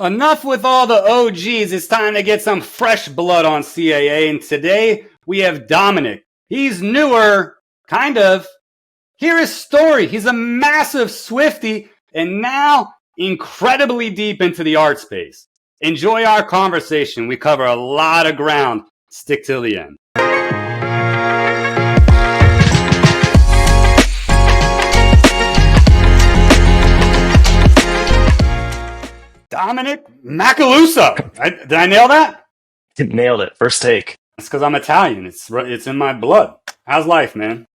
Enough with all the OGs. It's time to get some fresh blood on CAA. And today we have Dominic. He's newer, kind of. Hear his story. He's a massive Swiftie and now incredibly deep into the art space. Enjoy our conversation. We cover a lot of ground. Stick till the end. Dominic Macaluso. Did I nail that? Nailed it. First take. It's because I'm Italian. It's in my blood. How's life, man?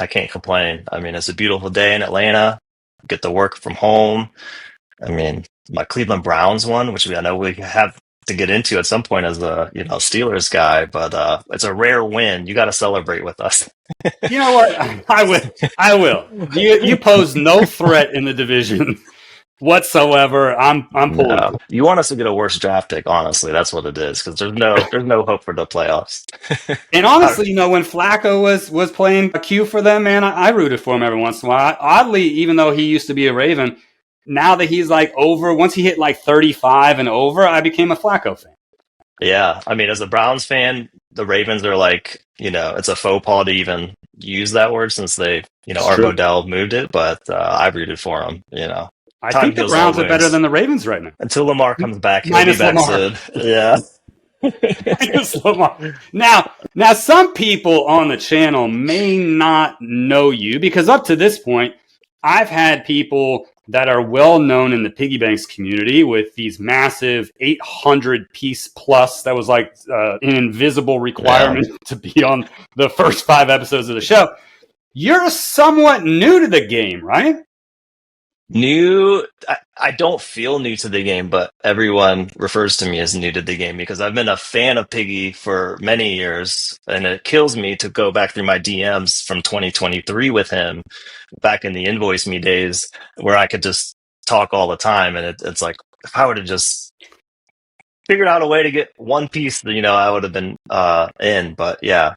I can't complain. I mean, it's a beautiful day in Atlanta. Get to work from home. I mean, my Cleveland Browns won, which I know we have to get into at some point as a Steelers guy, but it's a rare win. You got to celebrate with us. You know what? I will. You pose no threat in the division whatsoever. I'm pulling. No. You want us to get a worse draft pick, honestly. That's what it is, because there's no hope for the playoffs. And honestly, when Flacco was playing a Q for them, man, I rooted for him every once in a while. Oddly, even though he used to be a Raven, now that he's like over, once he hit like 35 and over, I became a Flacco fan. Yeah, I mean, as a Browns fan, the Ravens are like, it's a faux pas to even use that word since they, Art Modell moved it, but I rooted for him, I think the Browns are better than the Ravens right now. Until Lamar comes back, he'll Minus be back Lamar. soon. Yeah. Minus Lamar. Now, some people on the channel may not know you because up to this point, I've had people that are well known in the piggy banks community with these massive 800 piece plus. That was like an invisible requirement to be on the first 5 episodes of the show. You're somewhat new to the game, right? New, I don't feel new to the game, but everyone refers to me as new to the game because I've been a fan of Piggy for many years, and it kills me to go back through my DMs from 2023 with him, back in the Invoice Me days, where I could just talk all the time, and it's like, if I would have just figured out a way to get one piece, I would have been in, but yeah.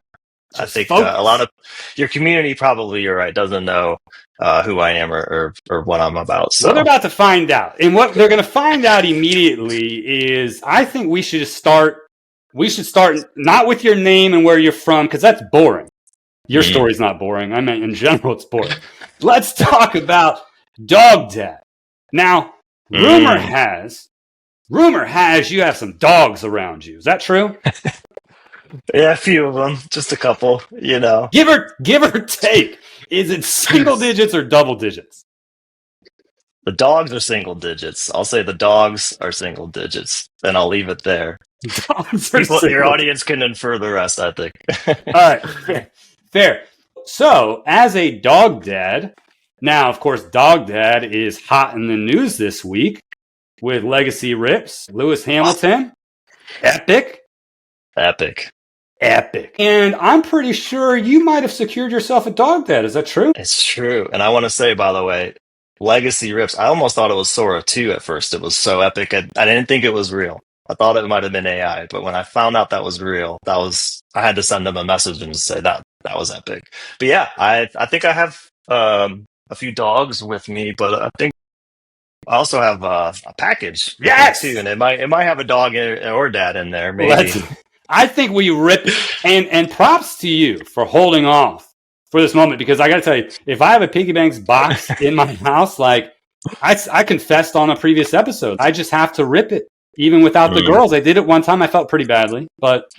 I think a lot of your community probably, you're right, doesn't know who I am or what I'm about. So well, they're about to find out. And what they're going to find out immediately is I think we should start not with your name and where you're from, because that's boring. Your story's not boring. I mean, in general, it's boring. Let's talk about Dog Dad. Now, rumor has you have some dogs around you. Is that true? Yeah, a few of them, just a couple, Give or take. Is it single digits or double digits? The dogs are single digits. I'll say the dogs are single digits, and I'll leave it there. Your audience can infer the rest, I think. All right, fair. So, as a dog dad, now, of course, Dog Dad is hot in the news this week with Legacy Rips, Lewis Hamilton, Epic. And I'm pretty sure you might have secured yourself a Dog Dad. Is that true? It's true. And I want to say, by the way, Legacy Rips, I almost thought it was Sora 2 at first. It was so epic. I didn't think it was real. I thought it might have been AI. But when I found out that was real, I had to send them a message and say that was epic. But yeah, I think I have a few dogs with me, but I think I also have a package. Yes! Too. And it might have a dog or dad in there, maybe. I think we rip it. And props to you for holding off for this moment, because I got to tell you, if I have a piggy banks box in my house, like I confessed on a previous episode, I just have to rip it, even without the girls. I did it one time. I felt pretty badly, but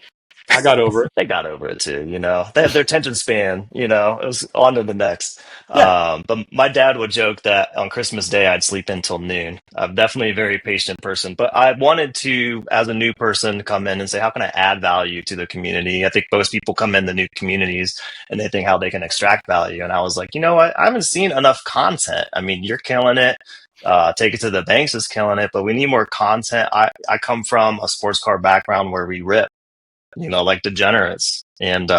I got over it. They got over it too, They have their attention span, It was on to the next. Yeah. But my dad would joke that on Christmas Day I'd sleep until noon. I'm definitely a very patient person, but I wanted to, as a new person, come in and say, how can I add value to the community? I think most people come in the new communities and they think how they can extract value. And I was like, I haven't seen enough content. I mean, you're killing it. Take It to the Banks is killing it, but we need more content. I come from a sports car background where we rip, like degenerates. And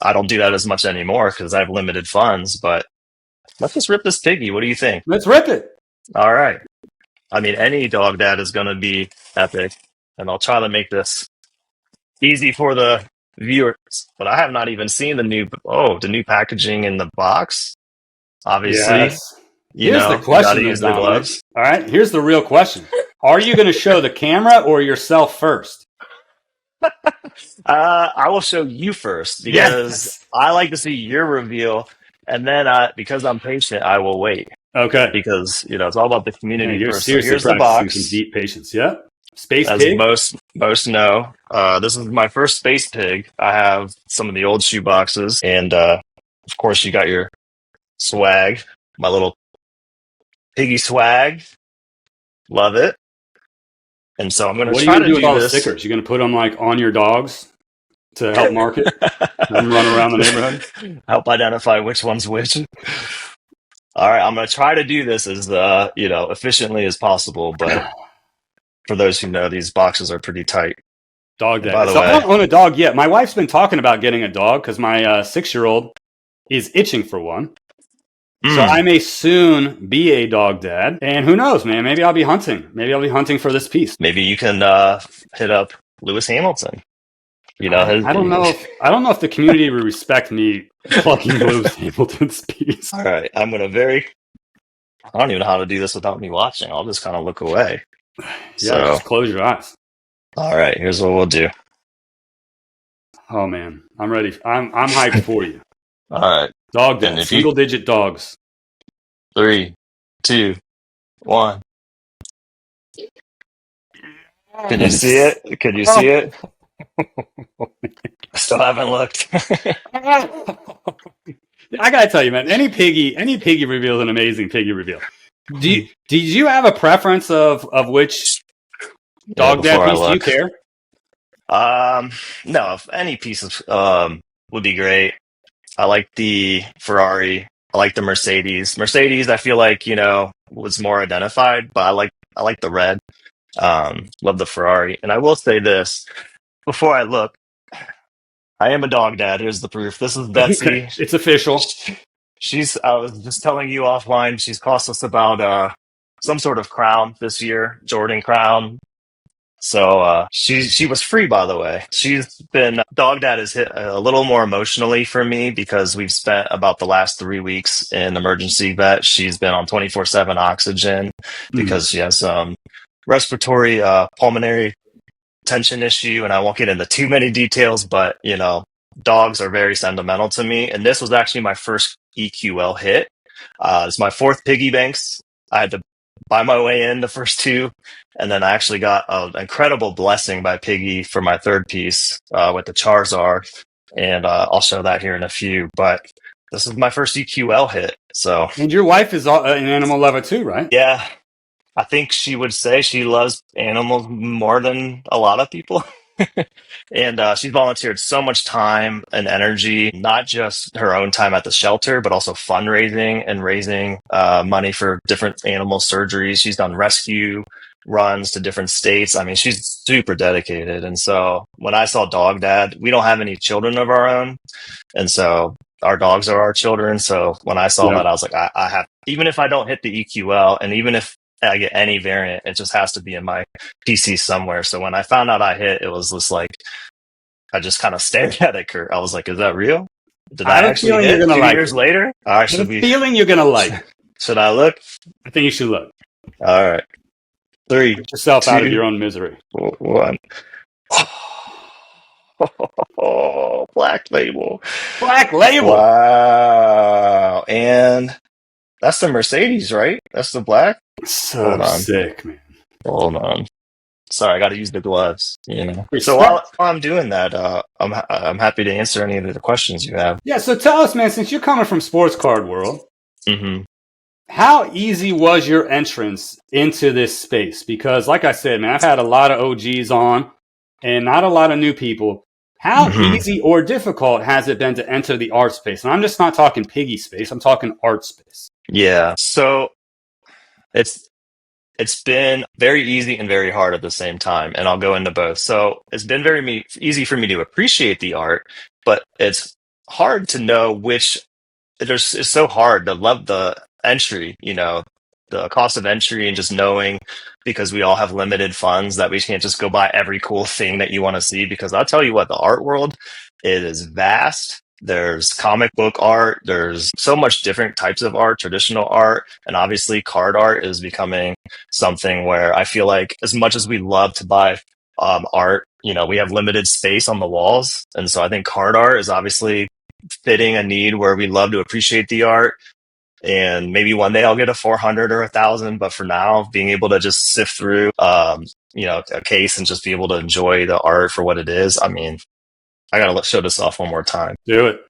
I don't do that as much anymore because I have limited funds, but let's just rip this piggy. What do you think? Let's rip it. All right. I mean, any dog dad is going to be epic, and I'll try to make this easy for the viewers, but I have not even seen the new packaging in the box. Obviously, You Here's the know, you got to question, though, use the Dominic. gloves. All right, here's the real question: are you going to show the camera or yourself first? I will show you first because Yes. I like to see your reveal, and then because I'm patient, I will wait Okay. because it's all about the Man, community you're first. So seriously here's the practicing some box. deep patience. Yep. Space As pig. most know, this is my first space pig. I have some of the old shoe boxes, and of course, you got your swag, my little piggy swag. Love it. And so I'm going to What are you try going to to do with do all the this. stickers? You're going to put them like on your dogs to help market, have them run around the neighborhood. Help identify which one's which. All right, I'm going to try to do this as efficiently as possible, but for those who know, these boxes are pretty tight. Dog And by day. the So I way, don't own a dog yet. My wife's been talking about getting a dog because my 6-year-old is itching for one. So I may soon be a dog dad. And who knows, man? Maybe I'll be hunting. Maybe I'll be hunting for this piece. maybe you can hit up Lewis Hamilton. I don't know if the community would respect me plugging Lewis Hamilton's piece. All right, I don't even know how to do this without me watching. I'll just kind of look away. Yeah, So, just close your eyes. all right, here's what we'll do. Oh man, I'm ready. I'm hyped for you. All right, Dog and dad, if you single digit dogs. 3, 2, 1. Can you see it? Can you see it? I still haven't looked. I gotta tell you, man, any piggy reveal is an amazing piggy reveal. Did you have a preference of which dog dad Before I piece? Do you look. care? No, if any piece of would be great. I like the Ferrari. I like the Mercedes. Mercedes, I feel like, was more identified, but I like the red. Love the Ferrari. And I will say this before I look, I am a dog dad. Here's the proof. This is Okay, Betsy. it's official. I was just telling you offline, she's cost us about some sort of crown this year, Jordan crown. So she was free, by the way. She's been dog dad has hit a little more emotionally for me because we've spent about the last 3 weeks in emergency vet. She's been on 24/7 oxygen because she has respiratory pulmonary tension issue, and I won't get into too many details, but dogs are very sentimental to me. And this was actually my first EQL hit. It's my fourth piggy banks. I had to buy my way in the first two, and then I actually got an incredible blessing by Piggy for my third piece with the Charizard, and I'll show that here in a few. But this is my first EQL hit, so And your wife is an animal lover too, right? yeah, I think she would say she loves animals more than a lot of people. And she's volunteered so much time and energy, not just her own time at the shelter, but also fundraising and raising money for different animal surgeries. She's done rescue runs to different states. I mean, she's super dedicated. And so when I saw Dog Dad, we don't have any children of our own. And so our dogs are our children. So when I saw Yeah. that, I was like, I have, even if I don't hit the EQL, and even if I get any variant, it just has to be in my PC somewhere. So when I found out I hit, it was just like, I just kind of stared at it, Kurt. I was like, is that real? Did I I have a actually feeling you're hit gonna 2 like years it. later? All right, I have a feeling you're gonna like it. should I look? I think you should look. All right. 3, Get yourself out of 2, your own misery. 1. Oh, Black Label. Black label. Wow. And that's the Mercedes, right? That's the black? So Hold on. sick, man. Hold on. Sorry, I got to use the gloves. So Respect. while I'm doing that, I'm happy to answer any of the questions you have. Yeah, so tell us, man, since you're coming from sports card world, Hmm. how easy was your entrance into this space? Because, like I said, man, I've had a lot of OGs on and not a lot of new people. How easy or difficult has it been to enter the art space? And I'm just not talking piggy space. I'm talking art space. Yeah. So it's been very easy and very hard at the same time, and I'll go into both. So it's been very easy for me to appreciate the art, but it's hard to know which. It's so hard to love the entry, the cost of entry, and just knowing because we all have limited funds that we can't just go buy every cool thing that you want to see. Because I'll tell you what, the art world, it is vast, there's comic book art, there's so much different types of art, traditional art, and obviously card art is becoming something where I feel like as much as we love to buy art, we have limited space on the walls. And so I think card art is obviously fitting a need where we love to appreciate the art. And maybe one day I'll get a 400 or 1,000, but for now, being able to just sift through, a case and just be able to enjoy the art for what it is. I mean, I gotta show this off one more time. Do it.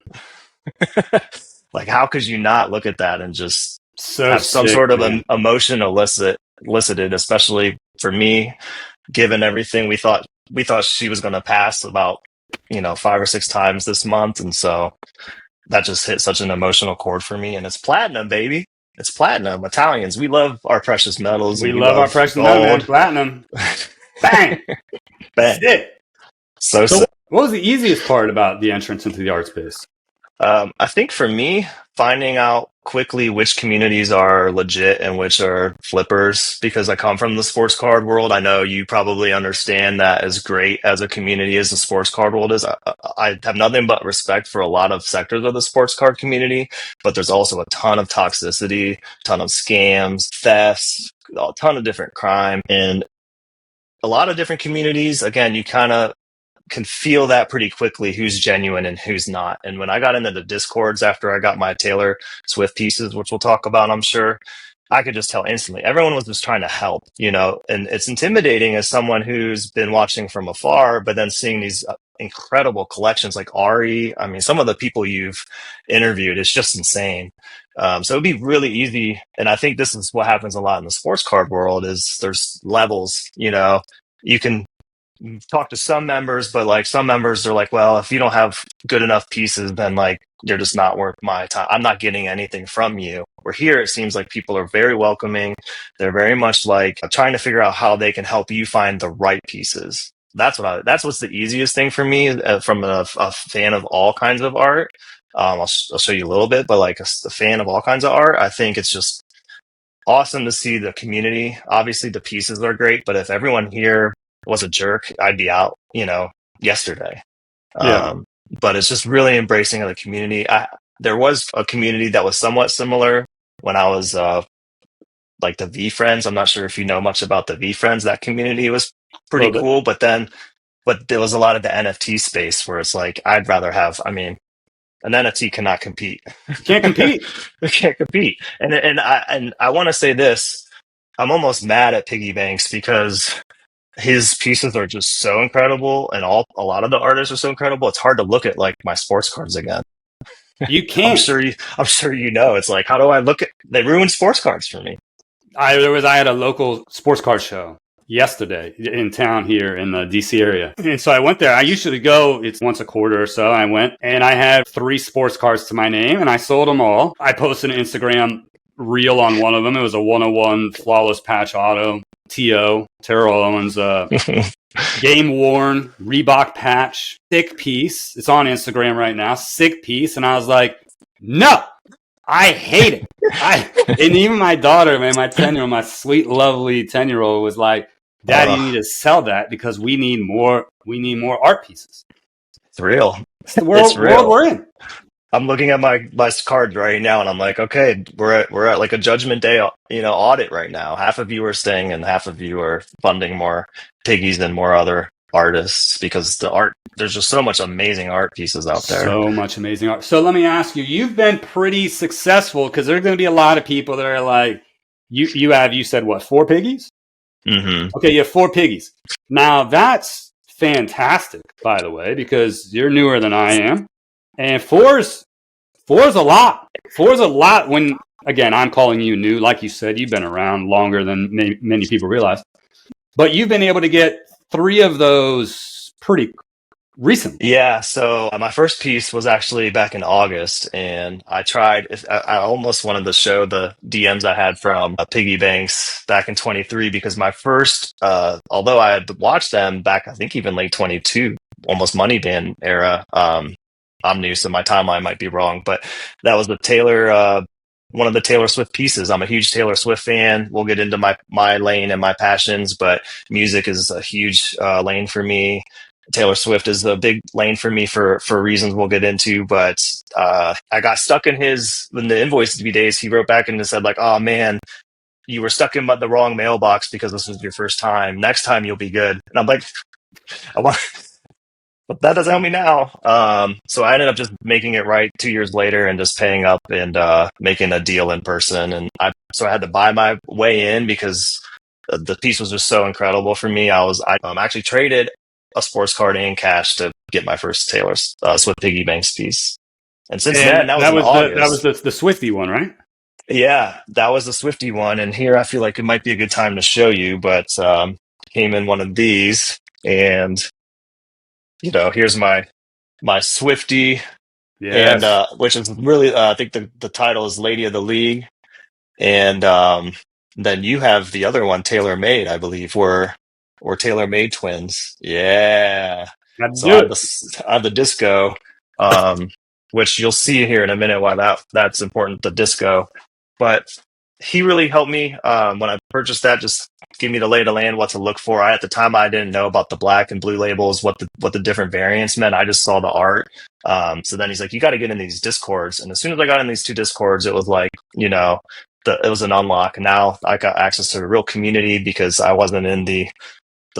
Like, how could you not look at that and just have some sort of emotion elicited, especially for me, given everything we thought she was going to pass about 5 or 6 times this month, and so that just hit such an emotional chord for me. And it's platinum, baby. It's platinum. Italians, we love our precious metals. We love our precious metals. Platinum. Bang. Bang. That's it. So what was the easiest part about the entrance into the art space? I think for me, finding out quickly which communities are legit and which are flippers, because I come from the sports card world. I know you probably understand that as great as a community as the sports card world is. I have nothing but respect for a lot of sectors of the sports card community, but there's also a ton of toxicity, a ton of scams, thefts, a ton of different crime, and a lot of different communities. Again, you kind of can feel that pretty quickly, who's genuine and who's not. And when I got into the discords after I got my Taylor Swift pieces, which we'll talk about, I'm sure, I could just tell instantly. Everyone was just trying to help, and it's intimidating as someone who's been watching from afar, but then seeing these incredible collections like Ari. I mean, some of the people you've interviewed, it's just insane. So it'd be really easy. And I think this is what happens a lot in the sports card world is there's levels, you can talk to some members, but like some members are like, well, if you don't have good enough pieces, then like you're just not worth my time. I'm not getting anything from you. Where here, it seems like people are very welcoming. They're very much like trying to figure out how they can help you find the right pieces. That's what's the easiest thing for me from a fan of all kinds of art. I'll show you a little bit, but like a fan of all kinds of art, I think it's just awesome to see the community. Obviously, the pieces are great, but if everyone here was a jerk, I'd be out, yesterday. Yeah. But it's just really embracing of the community. There was a community that was somewhat similar when I was like the V Friends. I'm not sure if you know much about the V Friends. That community was pretty cool, but there was a lot of the NFT space where it's like, I'd rather have, an NFT cannot compete. Can't compete. It can't compete. And I want to say this, I'm almost mad at Piggy Banks because his pieces are just so incredible, and a lot of the artists are so incredible. It's hard to look at like my sports cards again. You can't. I'm sure you know. It's like, how do I look at? They ruined sports cards for me. I had a local sports card show yesterday in town here in the DC area, and so I went there. I usually go; it's once a quarter or so. I went, and I had 3 sports cards to my name, and I sold them all. I posted an Instagram reel on one of them. It was a 101 flawless patch auto. Terrell Owens, game worn Reebok patch, sick piece. It's on Instagram right now. Sick piece, and I was like, no, I hate it. And even my daughter, man, my 10-year-old, my sweet, lovely 10-year-old, was like, Daddy, you need to sell that because we need more. We need more art pieces. It's real. It's the world we're in. I'm looking at my cards right now, and I'm like, okay, we're at like a Judgment Day, audit right now. Half of you are staying, and half of you are funding more piggies and more other artists because there's just so much amazing art pieces out there. So much amazing art. So let me ask you, you've been pretty successful because there's going to be a lot of people that are like, you said what, 4 piggies? Mm-hmm. Okay, you have 4 piggies. Now that's fantastic, by the way, because you're newer than I am. And four's a lot. 4's a lot when, again, I'm calling you new. Like you said, you've been around longer than many people realize. But you've been able to get 3 of those pretty recently. Yeah, so my first piece was actually back in August, and I almost wanted to show the DMs I had from Piggy Banks back in 23 because my first, although I had watched them back, I think even late 22, almost Money Band era, I'm new, so my timeline might be wrong, but that was one of the Taylor Swift pieces. I'm a huge Taylor Swift fan. We'll get into my lane and my passions, but music is a huge lane for me. Taylor Swift is a big lane for me for reasons we'll get into. But I got stuck in the invoice days. He wrote back and said like, "Oh man, you were stuck in the wrong mailbox because this was your first time. Next time you'll be good." And I'm like, I want, but that doesn't help me now. So I ended up just making it right 2 years later and just paying up and making a deal in person. And so I had to buy my way in because the piece was just so incredible for me. I actually traded a sports card and cash to get my first Taylor Swift piggy banks piece. And since then, that was in August. That was the Swiftie one, right? Yeah, that was the Swiftie one. And here I feel like it might be a good time to show you, but came in one of these. And, here's my Swiftie. Yes. And which is really, I think the title is Lady of the League. And then you have the other one, Tailor Made, I believe, or Tailor Made twins. Yeah. So I have the disco, which you'll see here in a minute why that's important, the disco. But he really helped me when I purchased that, just give me the lay of the land, what to look for. At the time, I didn't know about the black and blue labels, what the different variants meant. I just saw the art. So then he's like, you got to get in these discords. And as soon as I got in these two discords, it was like, it was an unlock. Now I got access to a real community because I wasn't in the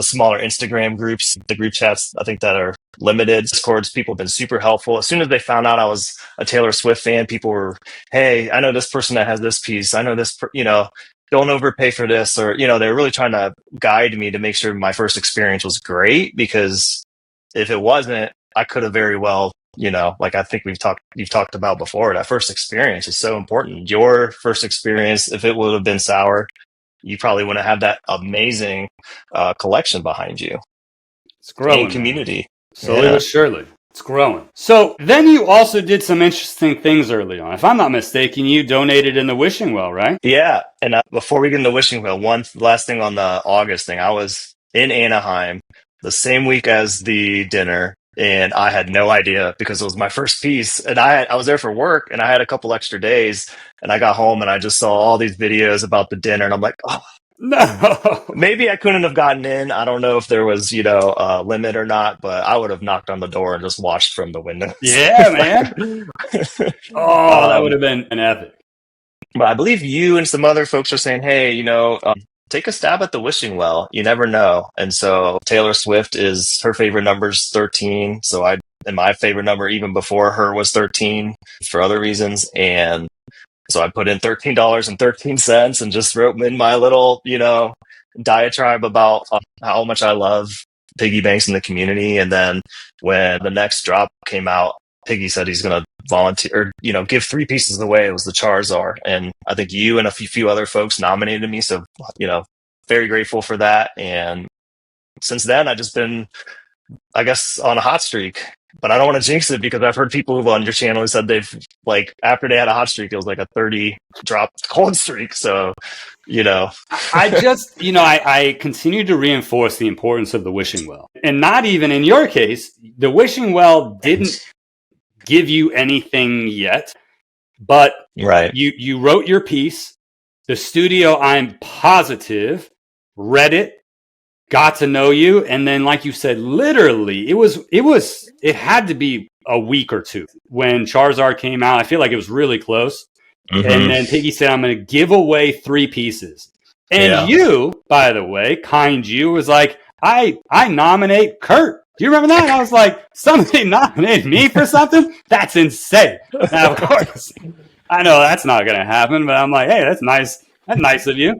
smaller Instagram groups, the group chats, I think that are limited. Discords, people have been super helpful. As soon as they found out I was a Taylor Swift fan, people were, hey, I know this person that has this piece. I know this, don't overpay for this. Or, they're really trying to guide me to make sure my first experience was great, because if it wasn't, I could have very well, like I think you've talked about before, that first experience is so important. Your first experience, if it would have been sour, you probably wouldn't have that amazing collection behind you. It's growing. And community. Slowly but surely. It's growing. So then you also did some interesting things early on. If I'm not mistaken, you donated in the wishing well, right? Yeah. And before we get into wishing well, one last thing on the August thing. I was in Anaheim the same week as the dinner, and I had no idea because it was my first piece. And I was there for work, and I had a couple extra days, and I got home and I just saw all these videos about the dinner, and I'm like, oh, no, maybe I couldn't have gotten in. I don't know if there was, a limit or not, but I would have knocked on the door and just watched from the windows. Yeah, man. That would have been an epic. But I believe you and some other folks are saying, hey, take a stab at the wishing well. You never know. And so Taylor Swift her favorite number is 13. So and my favorite number even before her was 13 for other reasons. And so I put in $13.13 and just wrote in my little, diatribe about how much I love piggy banks in the community. And then when the next drop came out, Piggy said he's going to volunteer, or, give 3 pieces away. It was the Charizard. And I think you and a few other folks nominated me. So, very grateful for that. And since then, I've just been, I guess, on a hot streak. But I don't want to jinx it, because I've heard people who on your channel who said they've, like, after they had a hot streak, it was like a 30 drop cold streak. So, I just, I continue to reinforce the importance of the wishing well. And not even in your case, the wishing well didn't give you anything yet, but right. You wrote your piece. The studio, I'm positive, read it, got to know you, and then, like you said, literally, it had to be a week or two when Charizard came out. I feel like it was really close. Mm-hmm. And then Piggy said, I'm going to give away 3 pieces. And you, by the way, you was like, I nominate Kurt. Do you remember that? And I was like, somebody nominated me for something? That's insane. Now, of course, I know that's not going to happen, but I'm like, hey, that's nice. That's nice of you.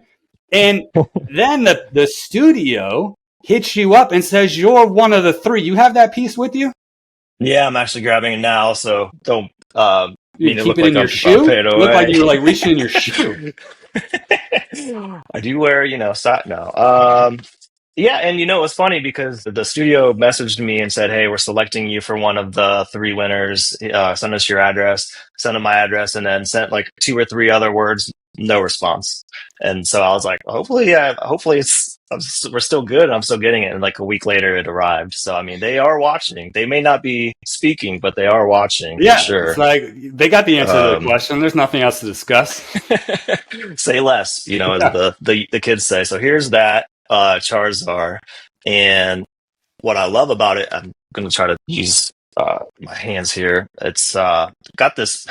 And then the studio hits you up and says, you're one of the 3. You have that piece with you? Yeah, I'm actually grabbing it now. So don't you keep it in your shoe? Look like you were like reaching in your shoe. I do wear, no. Yeah, and it was funny because the studio messaged me and said, hey, we're selecting you for one of the 3 winners. Send us your address. Send them my address, and then sent like 2 or 3 other words. No response. And so I was like, hopefully we're still good. I'm still getting it. And like a week later, it arrived. So, I mean, they are watching. They may not be speaking, but they are watching. Yeah, for sure. It's like they got the answer to the question. There's nothing else to discuss. Say less, as the kids say. So here's that Charizard. And what I love about it, I'm going to try to use my hands here. It's got this,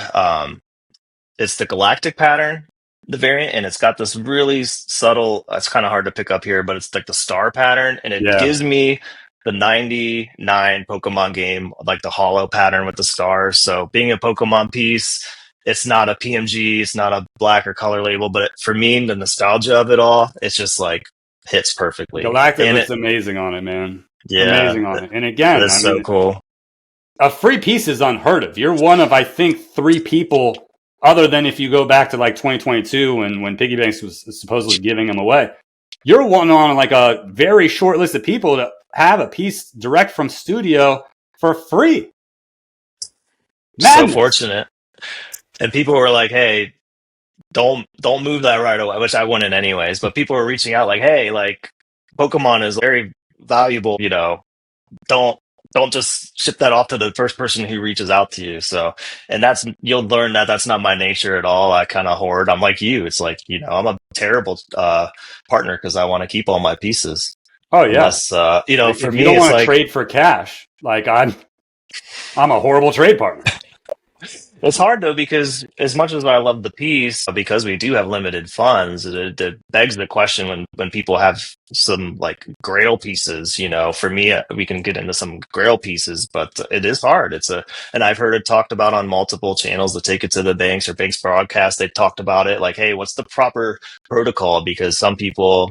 it's the galactic pattern, the variant, and it's got this really subtle, it's kind of hard to pick up here, but it's like the star pattern, and it Yeah. gives me the 99 Pokemon game, like the hollow pattern with the stars. So being a Pokemon piece, it's not a PMG, it's not a black or color label, but for me, the nostalgia of it all, it's just like hits perfectly. Galactic And looks it, amazing on it, man. yeah, Amazing on it. And again, that's I so mean, cool. a free piece is unheard of. You're one of, I think, 3 people, other than if you go back to like 2022 when Piggy Banks was supposedly giving them away. You're one on like a very short list of people to have a piece direct from studio for free. So Madness. fortunate. And people were like, "Hey, don't move that right away," which I wouldn't anyways. But people were reaching out like, "Hey, like Pokemon is very valuable. Don't don't just ship that off to the first person who reaches out to you." So, and you'll learn that that's not my nature at all. I kind of hoard. I'm like you. It's like I'm a terrible partner because I want to keep all my pieces. Oh yeah. Unless for If you me, don't it's want to like trade for cash, like I'm a horrible trade partner. it's hard though because as much as I love the piece, because we do have limited funds, it begs the question when people have some like Grail pieces. For me, we can get into some Grail pieces, but it is hard. And I've heard it talked about on multiple channels that take it to the banks or banks broadcast. They've talked about it like, hey, what's the proper protocol? Because some people,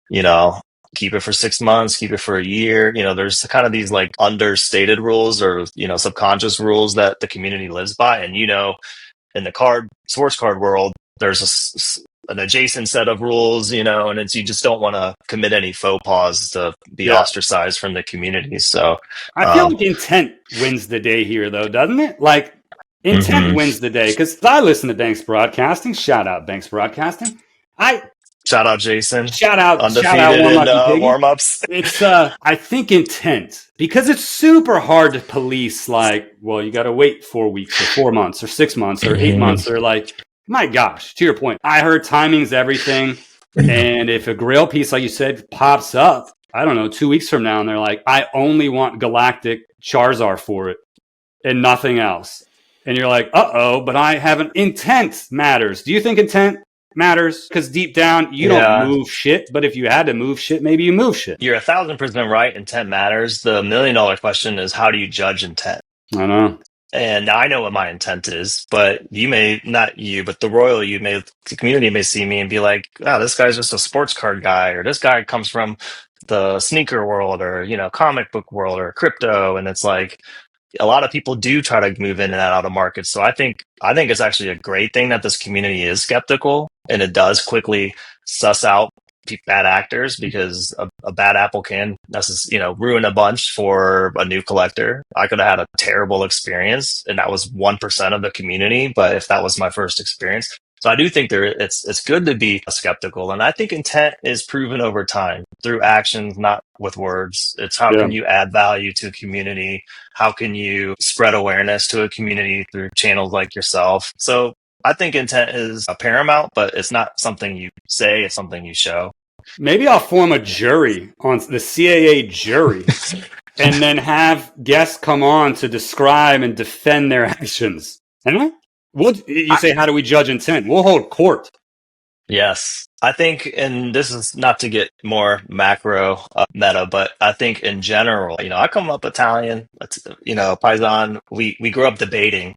you know, keep it for 6 months, keep it for a year. There's kind of these like understated rules or, subconscious rules that the community lives by. And, in the sports card world, there's an adjacent set of rules, and you just don't want to commit any faux pas to be Yeah. ostracized from the community. So, I feel like intent wins the day here, though, doesn't it? Like, intent mhm. wins the day. Because I listen to Banks Broadcasting. Shout out Banks Broadcasting. Shout out Jason, Shout out undefeated One in Lucky Piggy. warm-ups. It's I think intent, because it's super hard to police. Like, well, you got to wait 4 weeks or 4 months or 6 months or 8 months or like, my gosh. To your point, I heard timing's everything, and if a Grail piece, like you said, pops up, I don't know, 2 weeks from now, and they're like, I only want Galactic Charizard for it and nothing else, and you're like, but I have an intent matters. Do you think intent matters? Because deep down, you don't Yeah. move shit, but if you had to move shit, maybe you move shit. You're 1,000% right. Intent matters. The $1,000,000 question is, how do you judge intent? I know. And I know what my intent is, but not you, but the community may see me and be like, oh, this guy's just a sports card guy, or this guy comes from the sneaker world, or, comic book world, or crypto. And it's like, a lot of people do try to move in and out of markets. So I think it's actually a great thing that this community is skeptical, and it does quickly suss out bad actors, because a bad apple can ruin a bunch for a new collector. I could have had a terrible experience, and that was 1% of the community. But if that was my first experience, so I do think it's good to be skeptical, and I think intent is proven over time through actions, not with words. It's how can you add value to a community? How can you spread awareness to a community through channels like yourself? So I think intent is paramount, but it's not something you say, it's something you show. Maybe I'll form a jury on the CAA jury and then have guests come on to describe and defend their actions. Anyway, you say, how do we judge intent? We'll hold court. Yes. I think, and this is not to get more macro meta, but I think in general, I come up Italian, Paisan, we grew up debating,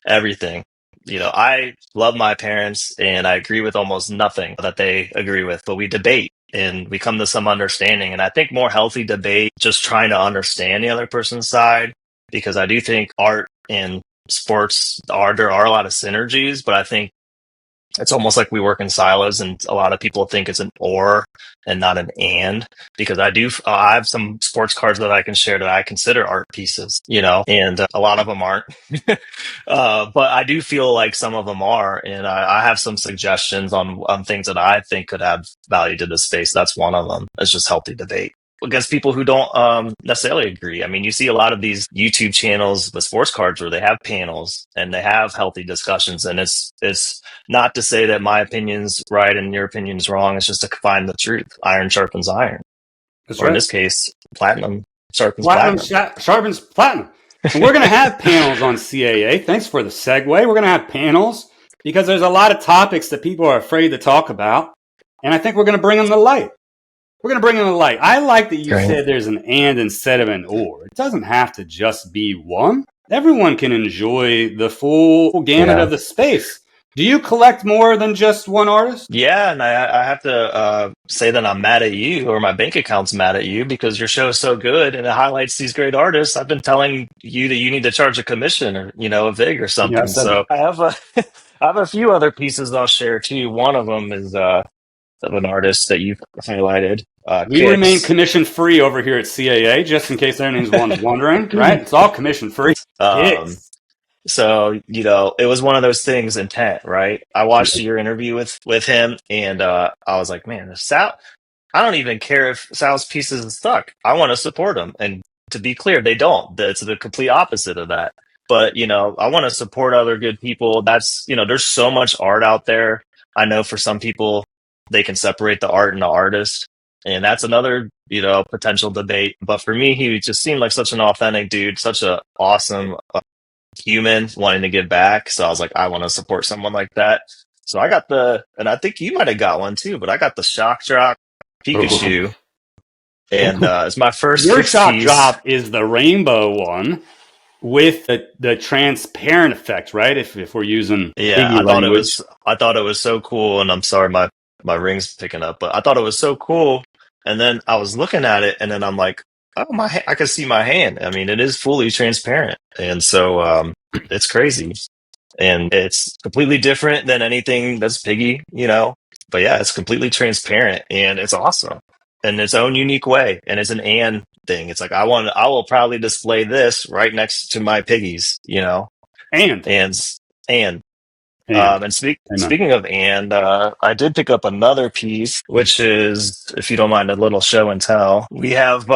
everything. I love my parents and I agree with almost nothing that they agree with, but we debate and we come to some understanding. And I think more healthy debate, just trying to understand the other person's side, because I do think art and sports there are a lot of synergies, but I think it's almost like we work in silos, and a lot of people think it's an or and not an and, because I have some sports cards that I can share that I consider art pieces, and a lot of them aren't. But I do feel like some of them are, and I have some suggestions on things that I think could add value to the space. That's one of them. It's just healthy debate against people who don't necessarily agree. I mean, you see a lot of these YouTube channels with sports cards where they have panels and they have healthy discussions, and it's not to say that my opinion's right and your opinion's wrong. It's just to find the truth. Iron sharpens iron. That's or in right. this case, platinum sharpens Platinum platinum. sharpens platinum. And we're going to have panels on CAA. Thanks for the segue. We're going to have panels because there's a lot of topics that people are afraid to talk about. And I think we're going to bring them to light. We're going to bring them to light. I like that you Great. said there's an and instead of an or. It doesn't have to just be one. Everyone can enjoy the full gamut of the space. Do you collect more than just one artist? Yeah, and I have to say that I'm mad at you, or my bank account's mad at you, because your show is so good and it highlights these great artists. I've been telling you that you need to charge a commission, or a vig or Yeah, I something. said So that. I have I have a few other pieces I'll share too. One of them is of an artist that you've highlighted, We remain Kix. commission free over here at CAA, just in case anyone's wondering, right? It's all commission free. Um, Kicks. So, it was one of those things, intent, right? I watched your interview with him, and I was like, man, Sal, I don't even care if Sal's pieces is stuck. I want to support him. And to be clear, they don't. It's the complete opposite of that. But, I want to support other good people. That's, there's so much art out there. I know for some people, they can separate the art and the artist. And that's another, potential debate. But for me, he just seemed like such an authentic dude, such a awesome human wanting to give back. So I was like, I want to support someone like that. So I got and I think you might have got one too, but I got the Shock Drop Pikachu. And it's my first Your fixed shock piece. drop is the rainbow one with the transparent effect, right? If we're using Yeah, piggy language. I thought it was so cool, and I'm sorry my ring's picking up, but I thought it was so cool. And then I was looking at it, and then I'm like, oh I can see my hand. I mean, it is fully transparent, and so it's crazy. And it's completely different than anything that's piggy, But yeah, it's completely transparent and it's awesome in its own unique way. And it's an and thing. It's like I will proudly display this right next to my piggies, And and Amen. speaking of I did pick up another piece, which is, if you don't mind, a little show and tell. We have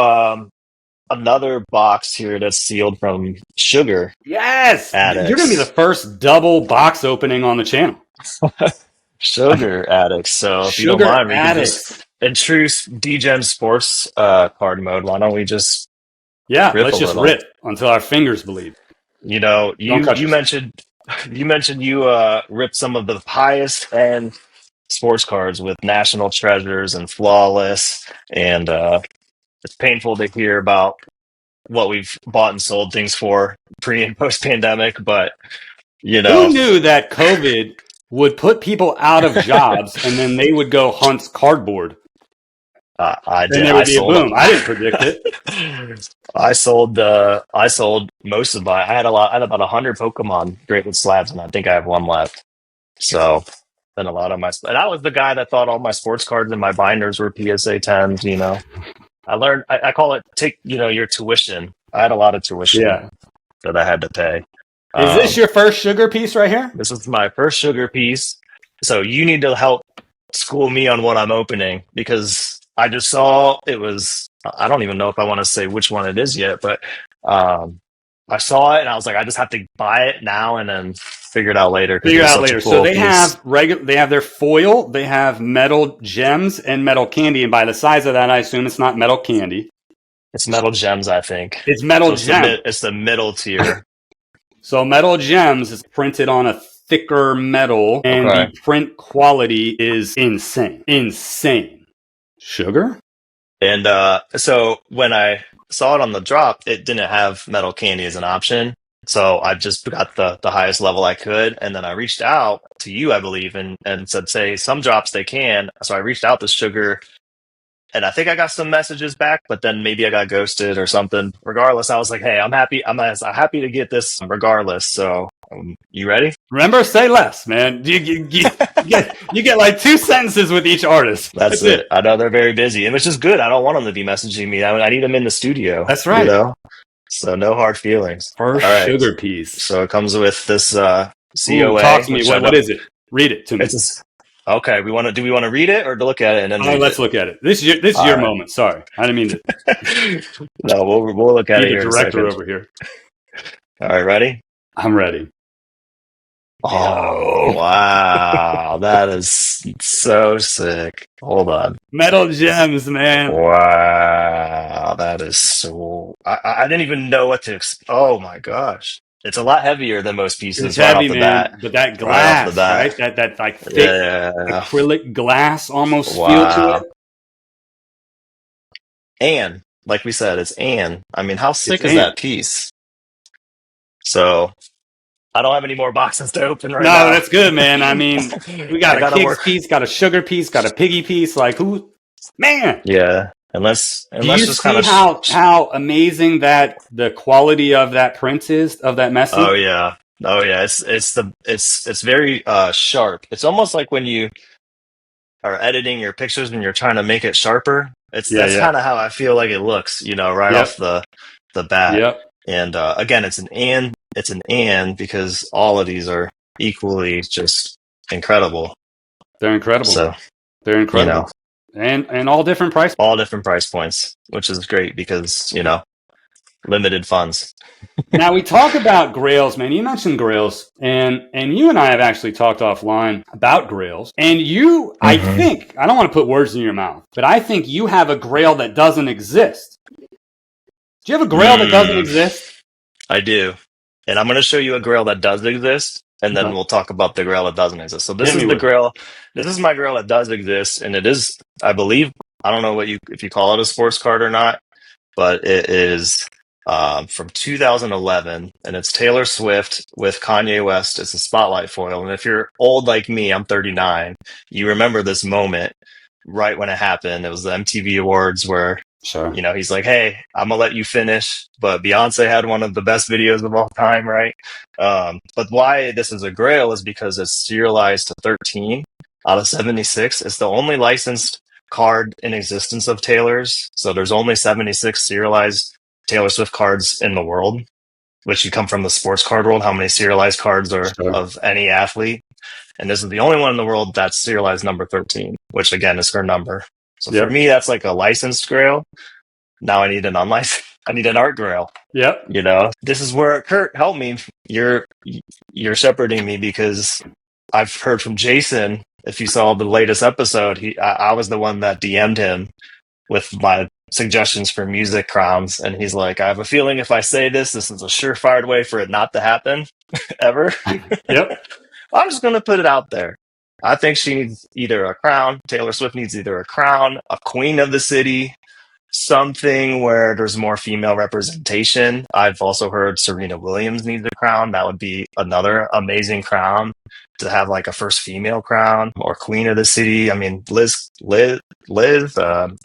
another box here that's sealed from Sugar Yes, you're gonna be the Addicts. first double box opening on the channel. Sugar Addicts. So if you don't Sugar mind, we can just addicts. introduce DGen Sports card mode. Why don't we just Yeah, rip a let's just little? rip until our fingers bleed. Don't cut You yourself. mentioned you ripped some of the highest end sports cards with National Treasures and Flawless, and it's painful to hear about what we've bought and sold things for pre and post pandemic, but Who knew that COVID would put people out of jobs and then they would go hunt cardboard? I Then did. there I would be a sold boom. I didn't predict it. I sold most of my. I had about 100 Pokemon Greatwood slabs, and I think I have one left. So then a lot of my, and I was the guy that thought all my sports cards in my binders were PSA 10s. I learned. I call it take your tuition. I had a lot of tuition that I had to pay. Is this your first sugar piece right here? This is my first sugar piece. So you need to help school me on what I'm opening, because I just saw it was, I don't even know if I want to say which one it is yet, but I saw it and I was like, I just have to buy it now and then figure it out later. Figure it out later. Cool So they piece. have they have their foil, they have metal gems and metal candy. And by the size of that, I assume it's not metal candy. It's metal gems, I think. It's metal gems. It's the middle tier. So metal gems is printed on a thicker metal, and the print quality is insane. Insane. Sugar? And so when I saw it on the drop, it didn't have metal candy as an option. So I just got the highest level I could. And then I reached out to you, I believe, and said, say, some drops they can. So I reached out to Sugar, and I think I got some messages back, but then maybe I got ghosted or something. Regardless, I was like, hey, I'm happy. I'm happy to get this regardless. So you ready? Remember, say less, man. You get like 2 sentences with each artist. That's it. I know they're very busy, and which is good. I don't want them to be messaging me. I need them in the studio. That's right. So no hard feelings. First sugar piece. So it comes with this COA. Talk to me. What is it? Read it to me. Okay. Do we want to read it or to look at it and then? Let's look at it. This is your moment. Sorry, I didn't mean to. No, we'll look at it. The director over here. All right, ready? I'm ready. Oh wow, that is so sick. Hold on. Metal gems, man. Wow. that is so. I didn't even know what to. Oh my gosh, it's a lot heavier than most It's pieces right off heavy, the bat. man. But that Right off the glass, bat. right? That like thick Yeah. acrylic glass almost feel to Wow. it. And like we said, it's Anne. I mean, how It's sick is ant. that piece? So I don't have any more boxes to open right No, now. that's good, man. I mean, we I got a gotta Kix work. piece, got a sugar piece, got a piggy piece. Like who, man? Yeah. And let's Do you just kind see of. how amazing that the quality of that print is of that Oh message? yeah. Oh yeah. It's very sharp. It's almost like when you are editing your pictures and you're trying to make it sharper. Yeah, That's yeah. kind of how I feel like it looks, right off Yep, the bat. yep. And again, it's an and because all of these are equally just incredible. They're incredible. So, They're you know, incredible, and all different price. all different price points, which is great because, limited funds. Now we talk about grails, man. You mentioned grails, and you and I have actually talked offline about grails. And you, I Hmm. think, I don't want to put words in your mouth, but I think you have a grail that doesn't exist. Do you have a grail that doesn't exist? I do. And I'm going to show you a grail that does exist, and then Okay. we'll talk about the grail that doesn't exist. So this Hit is me the with it. grail. This is my grail that does exist, and it is, I believe, I don't know if you call it a sports card or not, but it is from 2011, and it's Taylor Swift with Kanye West. It's a spotlight foil, and if you're old like me, I'm 39. You remember this moment right when it happened. It was the MTV Awards where Sure. he's like, "Hey, I'm gonna let you finish," but Beyonce had one of the best videos of all time, right? But why this is a grail is because it's serialized to 13 out of 76. It's the only licensed card in existence of Taylor's. So there's only 76 serialized Taylor Swift cards in the world, which you come from the sports card world. How many serialized cards are Sure. of any athlete? And this is the only one in the world that's serialized number 13, which again is her number. So for Yep. me, that's like a licensed grail. Now I need an unlicensed. I need an art grail. Yep. This is where Kurt, help me. You're shepherding me because I've heard from Jason. If you saw the latest episode, I was the one that DM'd him with my suggestions for music crowns, and he's like, "I have a feeling if I say this is a surefire way for it not to happen ever." Yep. I'm just gonna put it out there. I think she needs either a crown. Taylor Swift needs either a crown, a queen of the city, something where there's more female representation. I've also heard Serena Williams needs a crown. That would be another amazing crown to have, like a first female crown or queen of the city. I mean, Liz,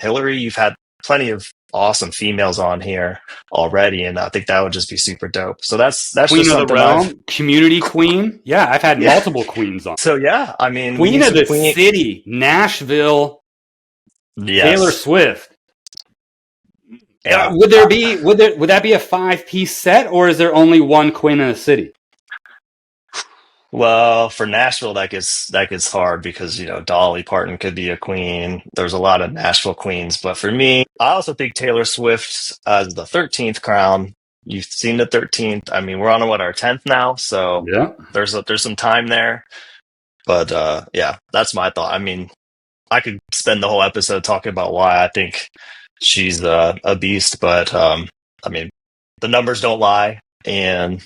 Hillary, you've had plenty of awesome females on here already, and I think that would just be super dope. So that's Queen just of the something I've realm, community queen. Yeah, I've had yeah. multiple queens on. So yeah, I mean, we Queen need of some the queen. city, Nashville, Taylor Yes, Swift. yeah. Would that be a 5-piece set, or is there only one queen in the city? Well, for Nashville, that gets hard because Dolly Parton could be a queen. There's a lot of Nashville queens, but for me, I also think Taylor Swift as the 13th crown. You've seen the 13th. I mean, we're on our 10th now, so Yeah. there's some time there. But yeah, that's my thought. I mean, I could spend the whole episode talking about why I think she's a beast, but I mean, the numbers don't lie, and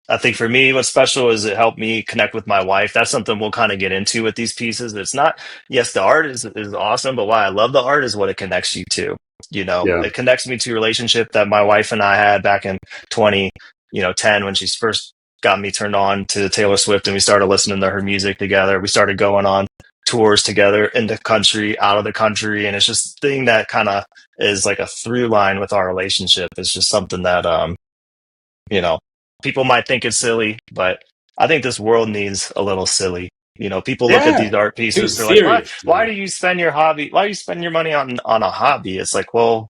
I think for me, what's special is it helped me connect with my wife. That's something we'll kind of get into with these pieces. It's not, yes, the art is awesome, but why I love the art is what it connects you to. Yeah. It connects me to a relationship that my wife and I had back in 2010 when she first got me turned on to Taylor Swift and we started listening to her music together. We started going on tours together in the country, out of the country. And it's just a thing that kind of is like a through line with our relationship. It's just something that, you know, people might think it's silly, but I think this world needs a little silly. People look at Yeah. these art Too pieces, they're like, serious. why do you spend your hobby? Why do you spend your money on a hobby? It's like, well,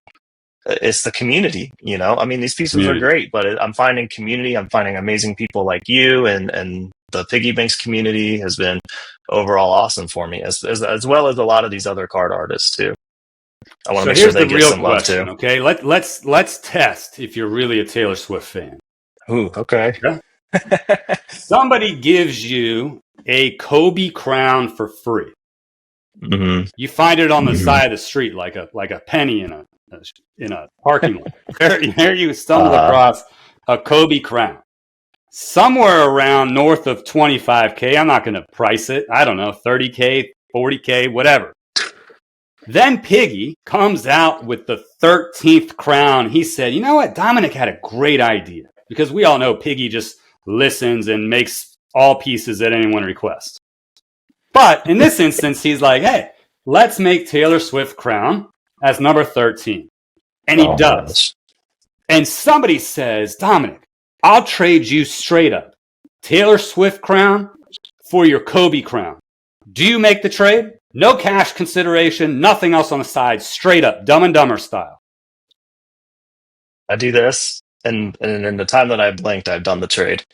it's the community, I mean, these pieces are Community. great, but I'm finding community. I'm finding amazing people like you, and the Piggy Banks community has been overall awesome for me, as well as a lot of these other card artists too. I want to So make sure here's they the get real some love too. question, okay? Let's test if you're really a Taylor Swift fan. Ooh, okay. Yeah. Somebody gives you a Kobe crown for free. Hmm. You find it on the side of the street like a penny in in a parking lot. There you stumble across a Kobe crown. Somewhere around north of 25K. I'm not going to price it. I don't know, 30K, 40K, whatever. Then Piggy comes out with the 13th crown. He said, you know what? Dominic had a great idea, because we all know Piggy just listens and makes all pieces that anyone requests. But in this instance, he's like, hey, let's make Taylor Swift crown as number 13. And he does. Gosh. And somebody says, Dominic, I'll trade you straight up Taylor Swift crown for your Kobe crown. Do you make the trade? No cash consideration, nothing else on the side, straight up, Dumb and Dumber style. I do this, and in the time that I blinked, I've done the trade.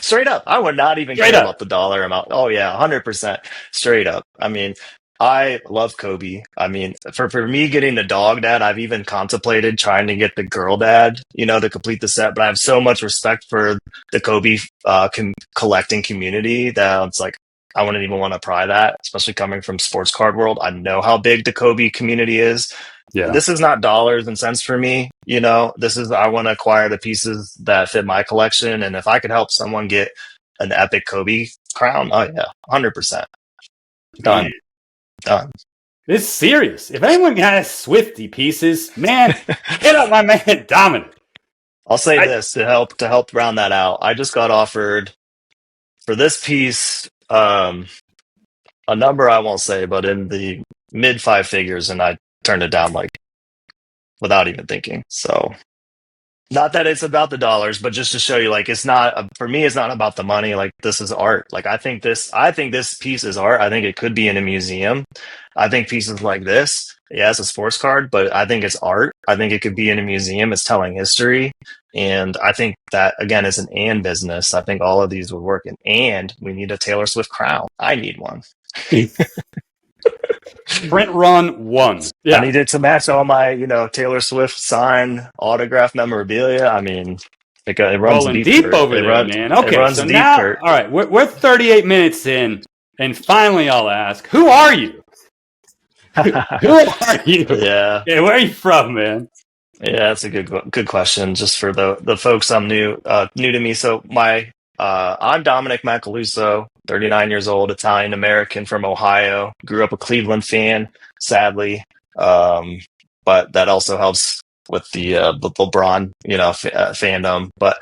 Straight up. I would not even care about the dollar amount. Oh yeah, 100% straight up. I mean, I love Kobe. I mean, for me getting the dog dad, I've even contemplated trying to get the girl dad, to complete the set. But I have so much respect for the Kobe collecting community that it's like I wouldn't even want to pry that, especially coming from sports card world. I know how big the Kobe community is. Yeah. This is not dollars and cents for me. This is, I want to acquire the pieces that fit my collection. And if I could help someone get an epic Kobe crown, oh yeah, 100%. Done. Man. Done. It's serious. If anyone has Swiftie pieces, man, hit up my man Dominic. I'll say this to help round that out. I just got offered for this piece, a number I won't say, but in the mid 5 figures, and I turned it down like without even thinking. So not that it's about the dollars, but just to show you, like, it's not, for me, it's not about the money. Like, this is art. Like, I think this piece is art. I think it could be in a museum. I think pieces like this, yeah, it's a sports card, but I think it's art. I think it could be in a museum. It's telling history. And I think that, again, is an and business. I think all of these would work. And we need a Taylor Swift crown. I need one. Print run 1. Yeah. I needed to match all my, Taylor Swift sign autograph memorabilia. I mean, it runs deep over there, man. Okay, it runs so deep, now, Kurt. all right, we're 38 minutes in, and finally I'll ask, who are you? Who are you? Yeah. Where are you from, man? Yeah, that's a good question. Just for the folks I'm new to me. So I'm Dominic Macaluso, 39 years old, Italian American from Ohio. Grew up a Cleveland fan, sadly, but that also helps with the LeBron, fandom. But